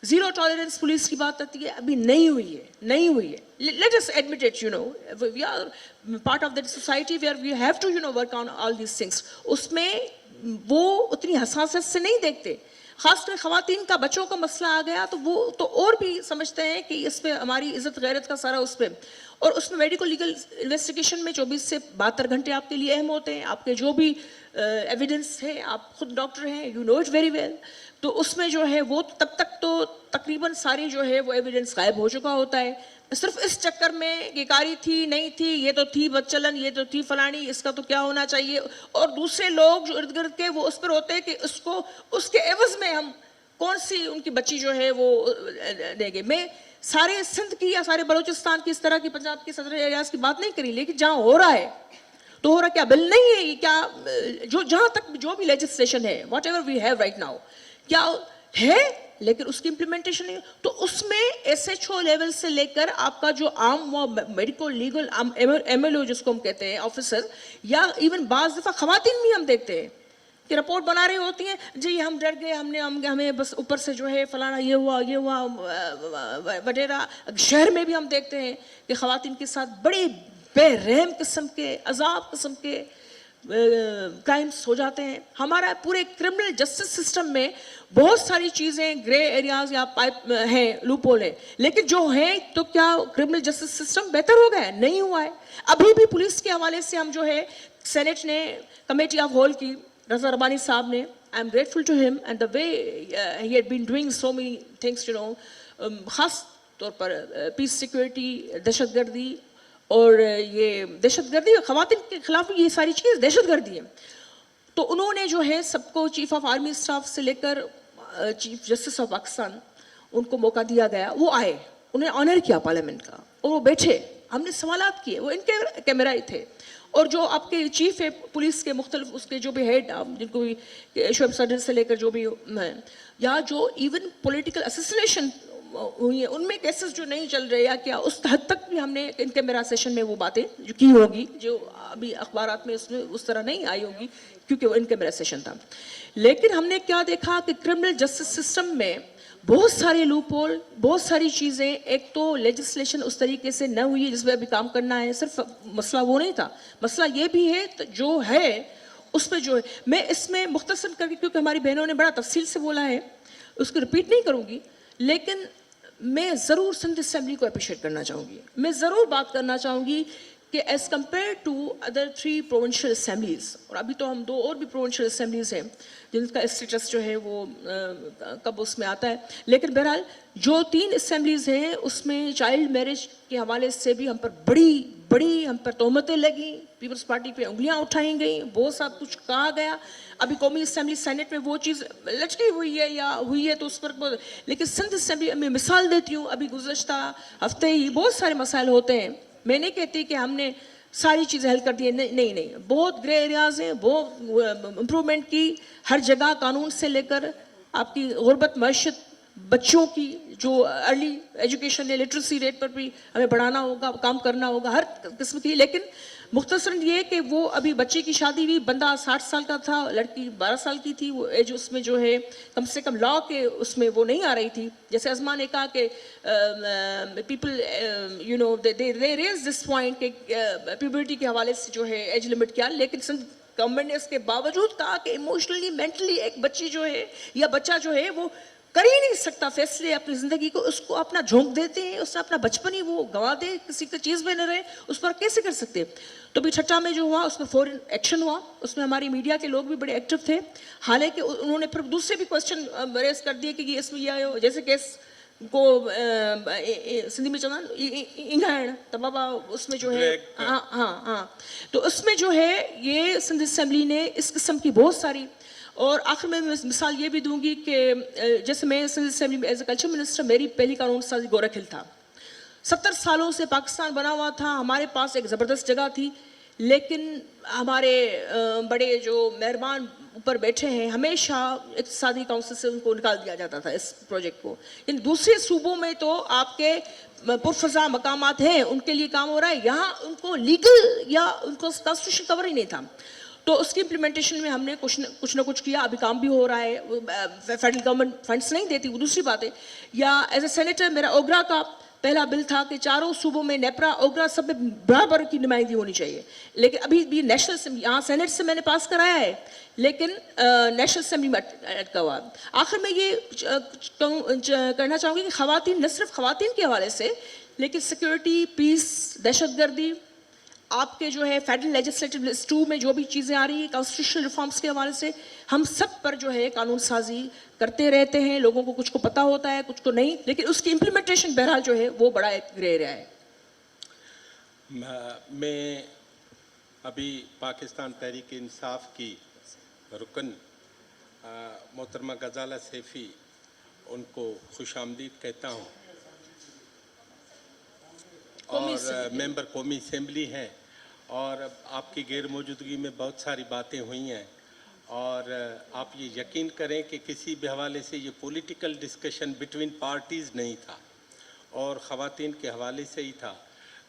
زیرو ٹالرنس پولیس کی بات آتی ہے, ابھی نہیں ہوئی ہے. Let us admit it, we are part of that society where we have to work on all these things. اس میں وہ اتنی حساسیت سے نہیں دیکھتے, خاص کر خواتین کا, بچوں کا مسئلہ آ گیا تو وہ تو اور بھی سمجھتے ہیں کہ اس پہ ہماری عزت غیرت کا سارا اس پہ. اور اس میں میڈیکل لیگل انویسٹیگیشن میں 24 سے 72 گھنٹے آپ کے لیے اہم ہوتے ہیں. آپ کے جو بھی ایویڈنس ہے, آپ خود ڈاکٹر ہیں, you know it very well, تو اس میں جو ہے وہ تب تک تو تقریباً ساری جو ہے وہ ایویڈنس غائب ہو چکا ہوتا ہے. صرف اس چکر میں کہ کاری تھی نہیں تھی, یہ تو تھی بدچلن, یہ تو تھی فلانی, اس کا تو کیا ہونا چاہیے, اور دوسرے لوگ جو ارد گرد کے وہ اس پر ہوتے ہیں کہ اس کو اس کے عوض میں ہم کون سی ان کی بچی جو ہے وہ دیں گے. میں سارے سندھ کی یا سارے بلوچستان کی اس طرح کی پنجاب کی صدر اعجاز کی بات نہیں کری, لیکن جہاں ہو رہا ہے تو ہو رہا کیا بل نہیں ہے, کیا جو جہاں تک جو بھی لیجسلیشن ہے whatever we have right now کیا ہے, لیکن اس کی امپلیمنٹیشن نہیں. تو اس میں ایس ایچ او لیول سے لے کر آپ کا جو عام medico legal M L O جس کو ہم کہتے ہیں آفیسر, یا ایون بعض دفعہ خواتین بھی ہم دیکھتے ہیں کہ رپورٹ بنا رہی ہوتی ہیں, جی ہم ڈر گئے, ہمیں بس اوپر سے جو ہے فلانا یہ ہوا وغیرہ. شہر میں بھی ہم دیکھتے ہیں کہ خواتین کے ساتھ بڑے بے رحم قسم کے عذاب قسم کے کرائمز ہو جاتے ہیں. ہمارا پورے کرمنل جسٹس سسٹم میں بہت ساری چیزیں گرے ایریاز یا پائپ ہیں, لوپ ہول ہے, لیکن جو ہیں تو کیا کرمنل جسٹس سسٹم بہتر ہو گیا ہے؟ نہیں ہوا ہے. ابھی بھی پولیس کے حوالے سے ہم جو ہے سینٹ نے کمیٹی آف ہول کی, رضا ربانی صاحب نے, آئی ایم گریٹفل ٹو ہم and the way he had been doing so many things, خاص طور پر پیس سیکورٹی, دہشت گردی, اور یہ دہشت گردی خواتین کے خلاف یہ ساری چیز دہشت گردی ہے. تو انہوں نے جو ہے سب کو چیف آف آرمی اسٹاف سے لے کر چیف جسٹس آف پاکستان ان کو موقع دیا گیا, وہ آئے, انہیں آنر کیا پارلیمنٹ کا, اور وہ بیٹھے, ہم نے سوالات کیے, وہ ان کے کیمرہ ہی تھے. اور جو آپ کے چیف ہے پولیس کے مختلف اس کے جو بھی ہیڈ جن کو شعیب صدر سے لے کر جو بھی ہیں, یا جو ایون پولیٹیکل اسیسینیشن ہوئی ہیں ان میں کیسز جو نہیں چل رہے, یا کیا اس حد تک بھی ہم نے ان کے میرا سیشن میں وہ باتیں جو کی ہوگی جو ابھی اخبارات میں اس میں اس طرح نہیں آئی ہوگی کیونکہ وہ ان کے میرا سیشن تھا. لیکن ہم نے کیا دیکھا کہ کرمنل جسٹس سسٹم میں بہت سارے لوپ ہول, بہت ساری چیزیں, ایک تو لیجسلیشن اس طریقے سے نہ ہوئی ہے جس پہ ابھی کام کرنا ہے. صرف مسئلہ وہ نہیں تھا, مسئلہ یہ بھی ہے جو ہے اس پہ جو ہے, میں اس میں مختصر کر کے, کیونکہ ہماری بہنوں نے بڑا تفصیل سے بولا ہے, اس کو رپیٹ نہیں کروں گی, لیکن میں ضرور سندھ اسمبلی کو اپریشیٹ کرنا چاہوں گی. میں ضرور بات کرنا چاہوں گی کہ as compare to other 3 provincial assemblies, اور ابھی تو ہم 2 اور بھی پروونشل اسمبلیز ہیں جن کا اسٹیٹس جو ہے وہ کب اس میں آتا ہے, لیکن بہرحال جو 3 اسمبلیز ہیں اس میں چائلڈ میرج کے حوالے سے بھی ہم پر بڑی ہم پر تہمتیں لگیں, پیپلز پارٹی پہ انگلیاں اٹھائی گئیں, بہت سا کچھ کہا گیا. ابھی قومی اسمبلی سینٹ میں وہ چیز لٹکی ہوئی ہے یا ہوئی ہے تو اس پر, لیکن سندھ اسمبلی میں مثال دیتی ہوں, ابھی گزشتہ ہفتے ہی بہت سارے مسائل ہوتے ہیں. میں نہیں کہتی کہ ہم نے ساری چیزیں حل کر دی ہیں, نہیں, بہت گرے ایریاز ہیں, بہت امپرومنٹ کی ہر جگہ, قانون سے لے کر آپ کی غربت معیشت, بچوں کی جو ارلی ایجوکیشن یا لٹریسی ریٹ پر بھی ہمیں بڑھانا ہوگا, کام کرنا ہوگا, ہر قسم کی. لیکن مختصراً یہ کہ وہ ابھی بچے کی شادی ہوئی, بندہ 60 سال کا تھا, لڑکی 12 سال کی تھی, وہ ایج اس میں جو ہے کم سے کم لا کے اس میں وہ نہیں آ رہی تھی. جیسے ازما نے کہا کہ people they raise this point کہ پیوبرٹی کے حوالے سے جو ہے ایج لمٹ کیا, لیکن گورنمنٹ نے اس کے باوجود کہا کہ ایموشنلی مینٹلی ایک بچی جو ہے یا بچہ جو ہے وہ کر ہی نہیں سکتا فیصلے اپنی زندگی کو, اس کو اپنا جھونک دیتے ہیں, اس نے اپنا بچپن ہی وہ گنوا دے, کسی کا چیز میں نہ رہے, اس پر کیسے کر سکتے. تو بھی چھٹا میں جو ہوا اس میں فورن ایکشن ہوا, اس میں ہماری میڈیا کے لوگ بھی بڑے ایکٹیو تھے, حالانکہ انہوں نے پھر دوسرے بھی کوشچن ریز کر دیے کہ یہ اس میں یہ ہو, جیسے کیس کو سندھی میں چلنا انگھائن تو بابا اس میں جو ہے ہاں تو اس میں جو ہے یہ سندھ اسمبلی نے اس قسم کی بہت ساری, اور آخر میں مثال یہ بھی دوں گی کہ جیسے میں اسمبلی میں ایز اے کلچر منسٹر میری پہلی قانون سازی گورکھ ہل تھا. 70 سالوں سے پاکستان بنا ہوا تھا, ہمارے پاس ایک زبردست جگہ تھی, لیکن ہمارے بڑے جو مہربان اوپر بیٹھے ہیں ہمیشہ اقتصادی کونسل سے ان کو نکال دیا جاتا تھا اس پروجیکٹ کو. ان دوسرے صوبوں میں تو آپ کے پرفضا مقامات ہیں, ان کے لیے کام ہو رہا ہے, یہاں ان کو لیگل یا ان کو کانسٹیٹیوشن کور ہی نہیں تھا. تو اس کی امپلیمنٹیشن میں ہم نے کچھ نہ کچھ کیا, ابھی کام بھی ہو رہا ہے. فیڈرل گورنمنٹ فنڈس نہیں دیتی وہ دوسری بات ہے. یا ایز اے سینیٹر میرا اوگرا کا پہلا بل تھا کہ چاروں صوبوں میں نیپرا اوگرا سب میں برابر کی نمائندگی ہونی چاہیے, لیکن ابھی بھی نیشنل اسمبلی یہاں سینٹ سے میں نے پاس کرایا ہے, لیکن نیشنل اسمبلی میں اٹکا ہوا. آخر میں یہ کرنا چاہوں گی کہ خواتین نہ صرف خواتین کے حوالے سے, لیکن سیکورٹی, پیس, دہشت گردی, آپ کے جو ہے فیڈرل لیجسلیٹو لسٹ 2 میں جو بھی چیزیں آ رہی ہیں کانسٹیٹیوشنل ریفارمس کے حوالے سے, ہم سب پر جو ہے قانون سازی کرتے رہتے ہیں. لوگوں کو کچھ کو پتہ ہوتا ہے, کچھ کو نہیں, لیکن اس کی امپلیمنٹیشن بہرحال جو ہے وہ بڑا ایک گرے ایریا ہے. میں ابھی پاکستان تحریک انصاف کی رکن محترمہ غزالہ سیفی ان کو خوش آمدید کہتا ہوں, اور ممبر قومی اسمبلی ہیں, اور آپ کی غیر موجودگی میں بہت ساری باتیں ہوئی ہیں, اور آپ یہ یقین کریں کہ کسی بھی حوالے سے یہ پولیٹیکل ڈسکشن بٹوین پارٹیز نہیں تھا اور خواتین کے حوالے سے ہی تھا.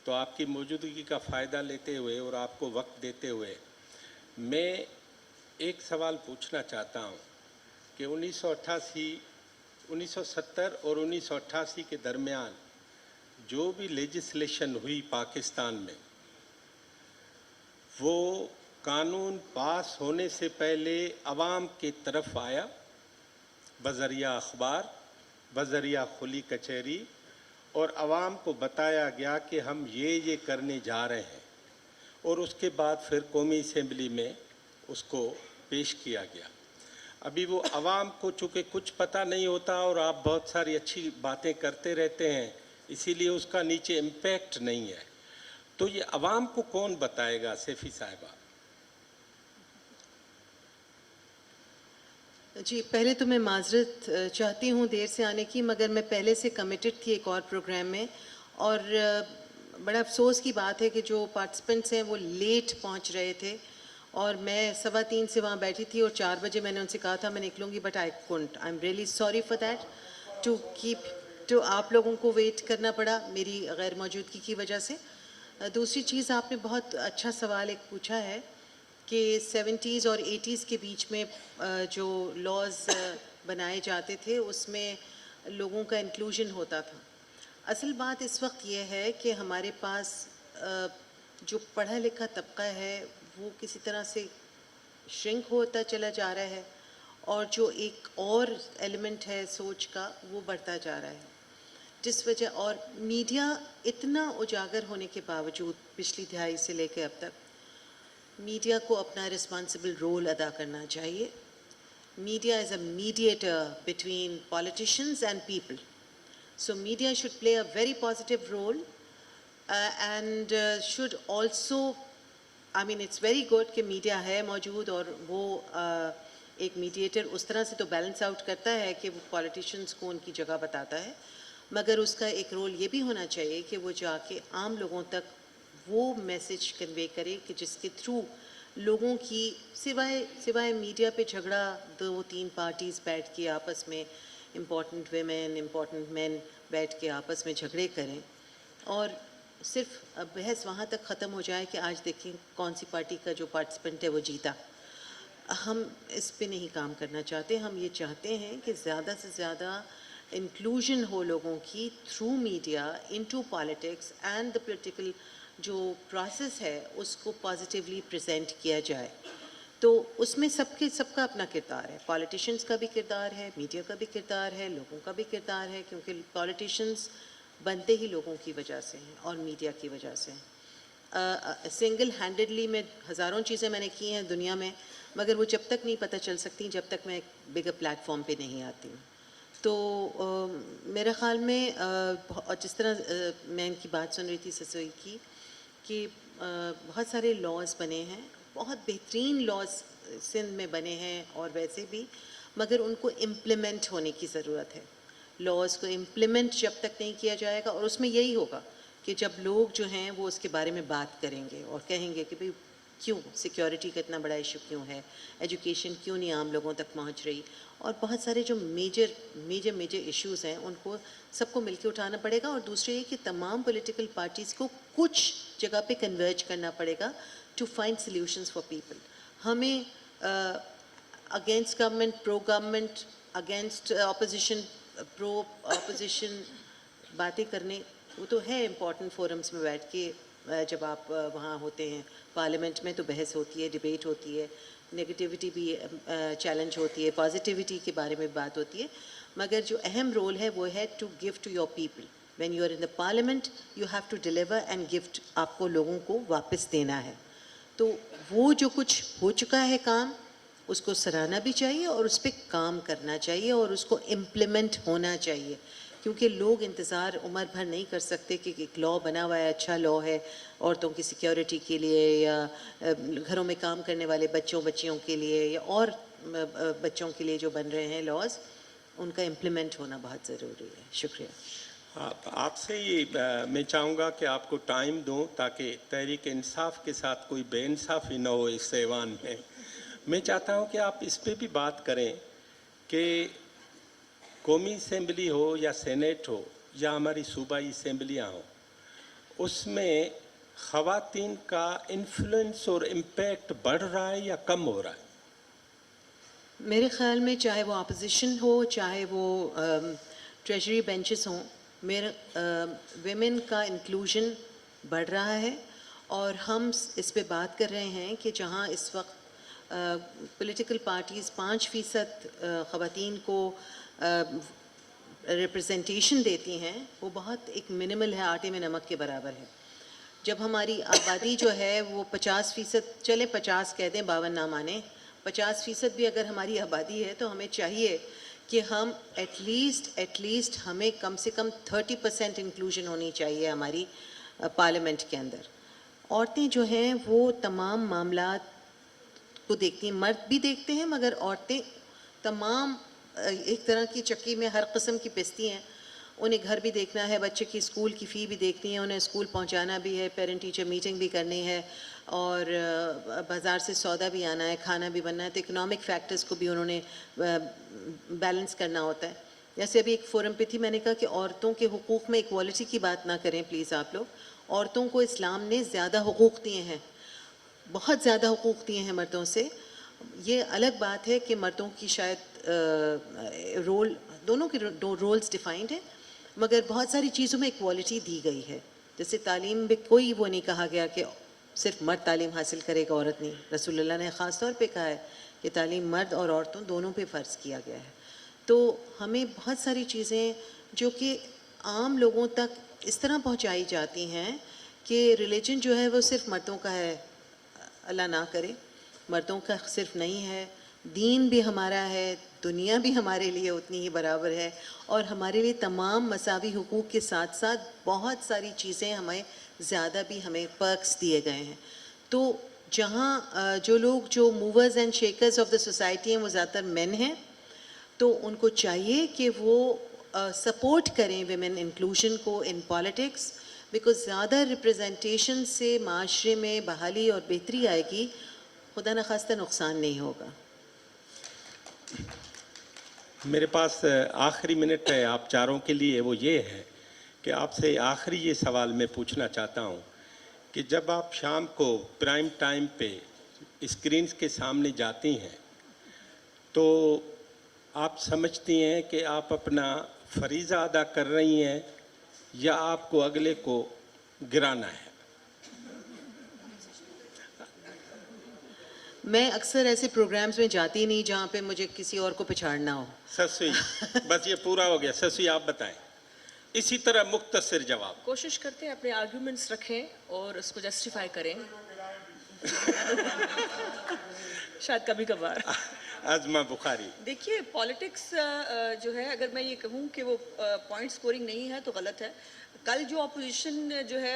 تو آپ کی موجودگی کا فائدہ لیتے ہوئے اور آپ کو وقت دیتے ہوئے میں ایک سوال پوچھنا چاہتا ہوں کہ 1970 اور 1988 کے درمیان جو بھی لیجسلیشن ہوئی پاکستان میں, وہ قانون پاس ہونے سے پہلے عوام کی طرف آیا بذریعہ اخبار, بذریعہ کھلی کچہری, اور عوام کو بتایا گیا کہ ہم یہ کرنے جا رہے ہیں, اور اس کے بعد پھر قومی اسمبلی میں اس کو پیش کیا گیا. ابھی وہ عوام کو چونکہ کچھ پتہ نہیں ہوتا اور آپ بہت ساری اچھی باتیں کرتے رہتے ہیں, اسی لیے اس کا نیچے امپیکٹ نہیں ہے. تو یہ عوام کو کون بتائے گا سیفی صاحبہ؟ جی, پہلے تو میں معذرت چاہتی ہوں دیر سے آنے کی, مگر میں پہلے سے کمیٹڈ تھی ایک اور پروگرام میں, اور بڑا افسوس کی بات ہے کہ جو پارٹیسپنٹس ہیں وہ لیٹ پہنچ رہے تھے, اور میں 3:15 سے وہاں بیٹھی تھی, اور 4 بجے میں نے ان سے کہا تھا میں نکلوں گی, but I'm really sorry for that to آپ لوگوں کو ویٹ کرنا پڑا میری غیر موجودگی کی وجہ سے. دوسری چیز, آپ نے بہت اچھا سوال ایک پوچھا ہے کہ 70s اور 80s کے بیچ میں جو لاز بنائے جاتے تھے اس میں لوگوں کا انکلوژن ہوتا تھا. اصل بات اس وقت یہ ہے کہ ہمارے پاس جو پڑھا لکھا طبقہ ہے وہ کسی طرح سے شرنک ہوتا چلا جا رہا ہے, اور جو ایک اور ایلیمنٹ ہے سوچ کا وہ بڑھتا جا رہا ہے, جس وجہ, اور میڈیا اتنا اجاگر ہونے کے باوجود پچھلی دہائی سے لے کے اب تک میڈیا کو اپنا رسپانسبل رول ادا کرنا چاہیے. Media is a mediator between politicians and people, so media should play a very positive role and should also, I mean it's very good کہ میڈیا ہے موجود, اور وہ ایک میڈیٹر اس طرح سے تو بیلنس آؤٹ کرتا ہے کہ وہ پالیٹیشنز کو ان کی جگہ بتاتا ہے, مگر اس کا ایک رول یہ بھی ہونا چاہیے کہ وہ جا کے عام لوگوں تک وہ میسج کنوے کرے کہ جس کے تھرو لوگوں کی سوائے میڈیا پہ جھگڑا 2-3 پارٹیز بیٹھ کے آپس میں, امپورٹنٹ ویمن امپورٹنٹ مین بیٹھ کے آپس میں جھگڑے کریں, اور صرف بحث وہاں تک ختم ہو جائے کہ آج دیکھیں کون سی پارٹی کا جو پارٹیسپنٹ ہے وہ جیتا. ہم اس پہ نہیں کام کرنا چاہتے. ہم یہ چاہتے ہیں کہ زیادہ سے زیادہ انکلوژن ہو لوگوں کی through media into politics, and the political جو پروسیس ہے اس کو پازیٹیولی پریزنٹ کیا جائے. تو اس میں سب کا اپنا کردار ہے, پالیٹیشنز کا بھی کردار ہے, میڈیا کا بھی کردار ہے, لوگوں کا بھی کردار ہے, کیونکہ پالیٹیشنز بنتے ہی لوگوں کی وجہ سے ہیں اور میڈیا کی وجہ سے ہیں. سنگل ہینڈڈلی میں ہزاروں چیزیں میں نے کی ہیں دنیا میں, مگر وہ جب تک نہیں پتہ چل سکتی جب تک میں ایک بگر پلیٹ فارم پہ نہیں آتی ہوں. تو میرے خیال میں جس طرح میں ان کی بات سن رہی تھی سسوئی کی, کہ بہت سارے لاز بنے ہیں, بہت بہترین لاز سندھ میں بنے ہیں اور ویسے بھی، مگر ان کو امپلیمنٹ ہونے کی ضرورت ہے. لاز کو امپلیمنٹ جب تک نہیں کیا جائے گا، اور اس میں یہی ہوگا کہ جب لوگ جو ہیں وہ اس کے بارے میں بات کریں گے اور کہیں گے کہ بھئی کیوں سیکیورٹی کا اتنا بڑا ایشو کیوں ہے، ایجوکیشن کیوں نہیں عام لوگوں تک پہنچ رہی، اور بہت سارے جو میجر ایشوز ہیں ان کو سب کو مل کے اٹھانا پڑے گا. اور دوسرے یہ کہ تمام پولیٹیکل پارٹیز کو کچھ جگہ پہ کنورج کرنا پڑے گا to find solutions for people. ہمیں against government, pro government, against opposition, pro opposition باتیں کرنے، وہ تو ہے امپورٹنٹ فورمز میں بیٹھ کے جب آپ وہاں ہوتے ہیں پارلیمنٹ میں تو بحث ہوتی ہے، ڈبیٹ ہوتی ہے، نگیٹیوٹی بھی چیلنج ہوتی ہے، پازیٹیوٹی کے بارے میں بات ہوتی ہے. مگر جو اہم رول ہے وہ ہے to give to your people. When you are in the parliament you have to deliver and gift, آپ کو لوگوں کو واپس دینا ہے. تو وہ جو کچھ ہو چکا ہے کام، اس کو سراہنا بھی چاہیے اور اس پہ کام کرنا چاہیے اور اس کو امپلیمنٹ ہونا چاہیے. کیونکہ لوگ انتظار عمر بھر نہیں کر سکتے کہ ایک لاء بنا ہوا ہے، اچھا لاء ہے عورتوں کی سیکیورٹی کے لیے، یا گھروں میں کام کرنے والے بچیوں کے لیے، یا اور بچوں کے لیے جو بن رہے ہیں لاز، ان کا امپلیمنٹ ہونا بہت ضروری ہے. شکریہ. آپ سے یہ میں چاہوں گا کہ آپ کو ٹائم دوں تاکہ تحریک انصاف کے ساتھ کوئی بے انصافی نہ ہو اس ایوان میں. میں چاہتا ہوں کہ آپ اس پہ بھی بات کریں کہ قومی اسمبلی ہو یا سینیٹ ہو یا ہماری صوبائی اسمبلیاں ہوں، اس میں خواتین کا انفلوئنس اور امپیکٹ بڑھ رہا ہے یا کم ہو رہا ہے؟ میرے خیال میں چاہے وہ اپوزیشن ہو، چاہے وہ ٹریجری بینچز ہوں، ویمن کا انکلوژن بڑھ رہا ہے. اور ہم اس پہ بات کر رہے ہیں کہ جہاں اس وقت پولیٹیکل پارٹیز 5% خواتین کو ریپرزنٹیشن دیتی ہیں، وہ بہت ایک منیمل ہے، آٹے میں نمک کے برابر ہے. جب ہماری آبادی جو ہے وہ 50%، چلے 50 کہہ دیں، 52 نہ مانیں، 50% بھی اگر ہماری آبادی ہے تو ہمیں چاہیے کہ ہم ایٹ لیسٹ ہمیں کم سے کم 30% انکلوژن ہونی چاہیے ہماری پارلیمنٹ کے اندر. عورتیں جو ہیں وہ تمام معاملات کو دیکھتی ہیں، مرد بھی دیکھتے ہیں، مگر عورتیں تمام ایک طرح کی چکی میں ہر قسم کی پستی ہیں. انہیں گھر بھی دیکھنا ہے، بچے کی اسکول کی فی بھی دیکھتی ہیں، انہیں اسکول پہنچانا بھی ہے، پیرنٹ ٹیچر میٹنگ بھی کرنی ہے، اور بازار سے سودا بھی آنا ہے، کھانا بھی بننا ہے. تو اکنامک فیکٹرز کو بھی انہوں نے بیلنس کرنا ہوتا ہے. جیسے ابھی ایک فورم پہ تھی، میں نے کہا کہ عورتوں کے حقوق میں ایکوالٹی کی بات نہ کریں پلیز آپ لوگ. عورتوں کو اسلام نے زیادہ حقوق دیے ہیں، بہت زیادہ حقوق دیے ہیں مردوں سے. یہ الگ بات ہے کہ مردوں کی شاید رول، دونوں کے رولز ڈیفائنڈ ہیں، مگر بہت ساری چیزوں میں ایکوالٹی دی گئی ہے. جیسے تعلیم میں کوئی وہ نہیں کہا گیا کہ صرف مرد تعلیم حاصل کرے گا، عورت نہیں. رسول اللہ نے خاص طور پہ کہا ہے کہ تعلیم مرد اور عورتوں دونوں پہ فرض کیا گیا ہے. تو ہمیں بہت ساری چیزیں جو کہ عام لوگوں تک اس طرح پہنچائی جاتی ہیں کہ ریلیجن جو ہے وہ صرف مردوں کا ہے، اللہ نہ کرے، مردوں کا صرف نہیں ہے. دین بھی ہمارا ہے، دنیا بھی ہمارے لیے اتنی ہی برابر ہے، اور ہمارے لیے تمام مساوی حقوق کے ساتھ ساتھ بہت ساری چیزیں ہمیں زیادہ بھی ہمیں پرکس دیے گئے ہیں. تو جہاں جو لوگ جو movers and shakers of the society ہیں وہ زیادہ تر مین ہیں، تو ان کو چاہیے کہ وہ سپورٹ کریں ویمن انکلوژن کو ان پالیٹکس، بیکاز زیادہ ریپرزنٹیشن سے معاشرے میں بحالی اور بہتری آئے گی، خدا نخواستہ نقصان نہیں ہوگا. میرے پاس آخری منٹ ہے آپ چاروں کے لیے، وہ یہ ہے کہ آپ سے آخری یہ سوال میں پوچھنا چاہتا ہوں کہ جب آپ شام کو پرائم ٹائم پہ اسکرینز کے سامنے جاتی ہیں تو آپ سمجھتی ہیں کہ آپ اپنا فریضہ ادا کر رہی ہیں یا آپ کو اگلے کو گرانا ہے؟ میں اکثر ایسے پروگرامز میں جاتی نہیں جہاں پہ مجھے کسی اور کو پچھاڑنا ہو. سسوی بس یہ پورا ہو گیا. سسوی آپ بتائیں اسی طرح مختصر جواب. کوشش کرتے ہیں اپنے آرگیومنٹس رکھیں اور اس کو جسٹیفائی کریں. شاید کبھی کبھار. عظمہ بخاری. دیکھیے پالیٹکس جو ہے، اگر میں یہ کہوں کہ وہ پوائنٹ سکورنگ نہیں ہے تو غلط ہے. کل جو اپوزیشن جو ہے،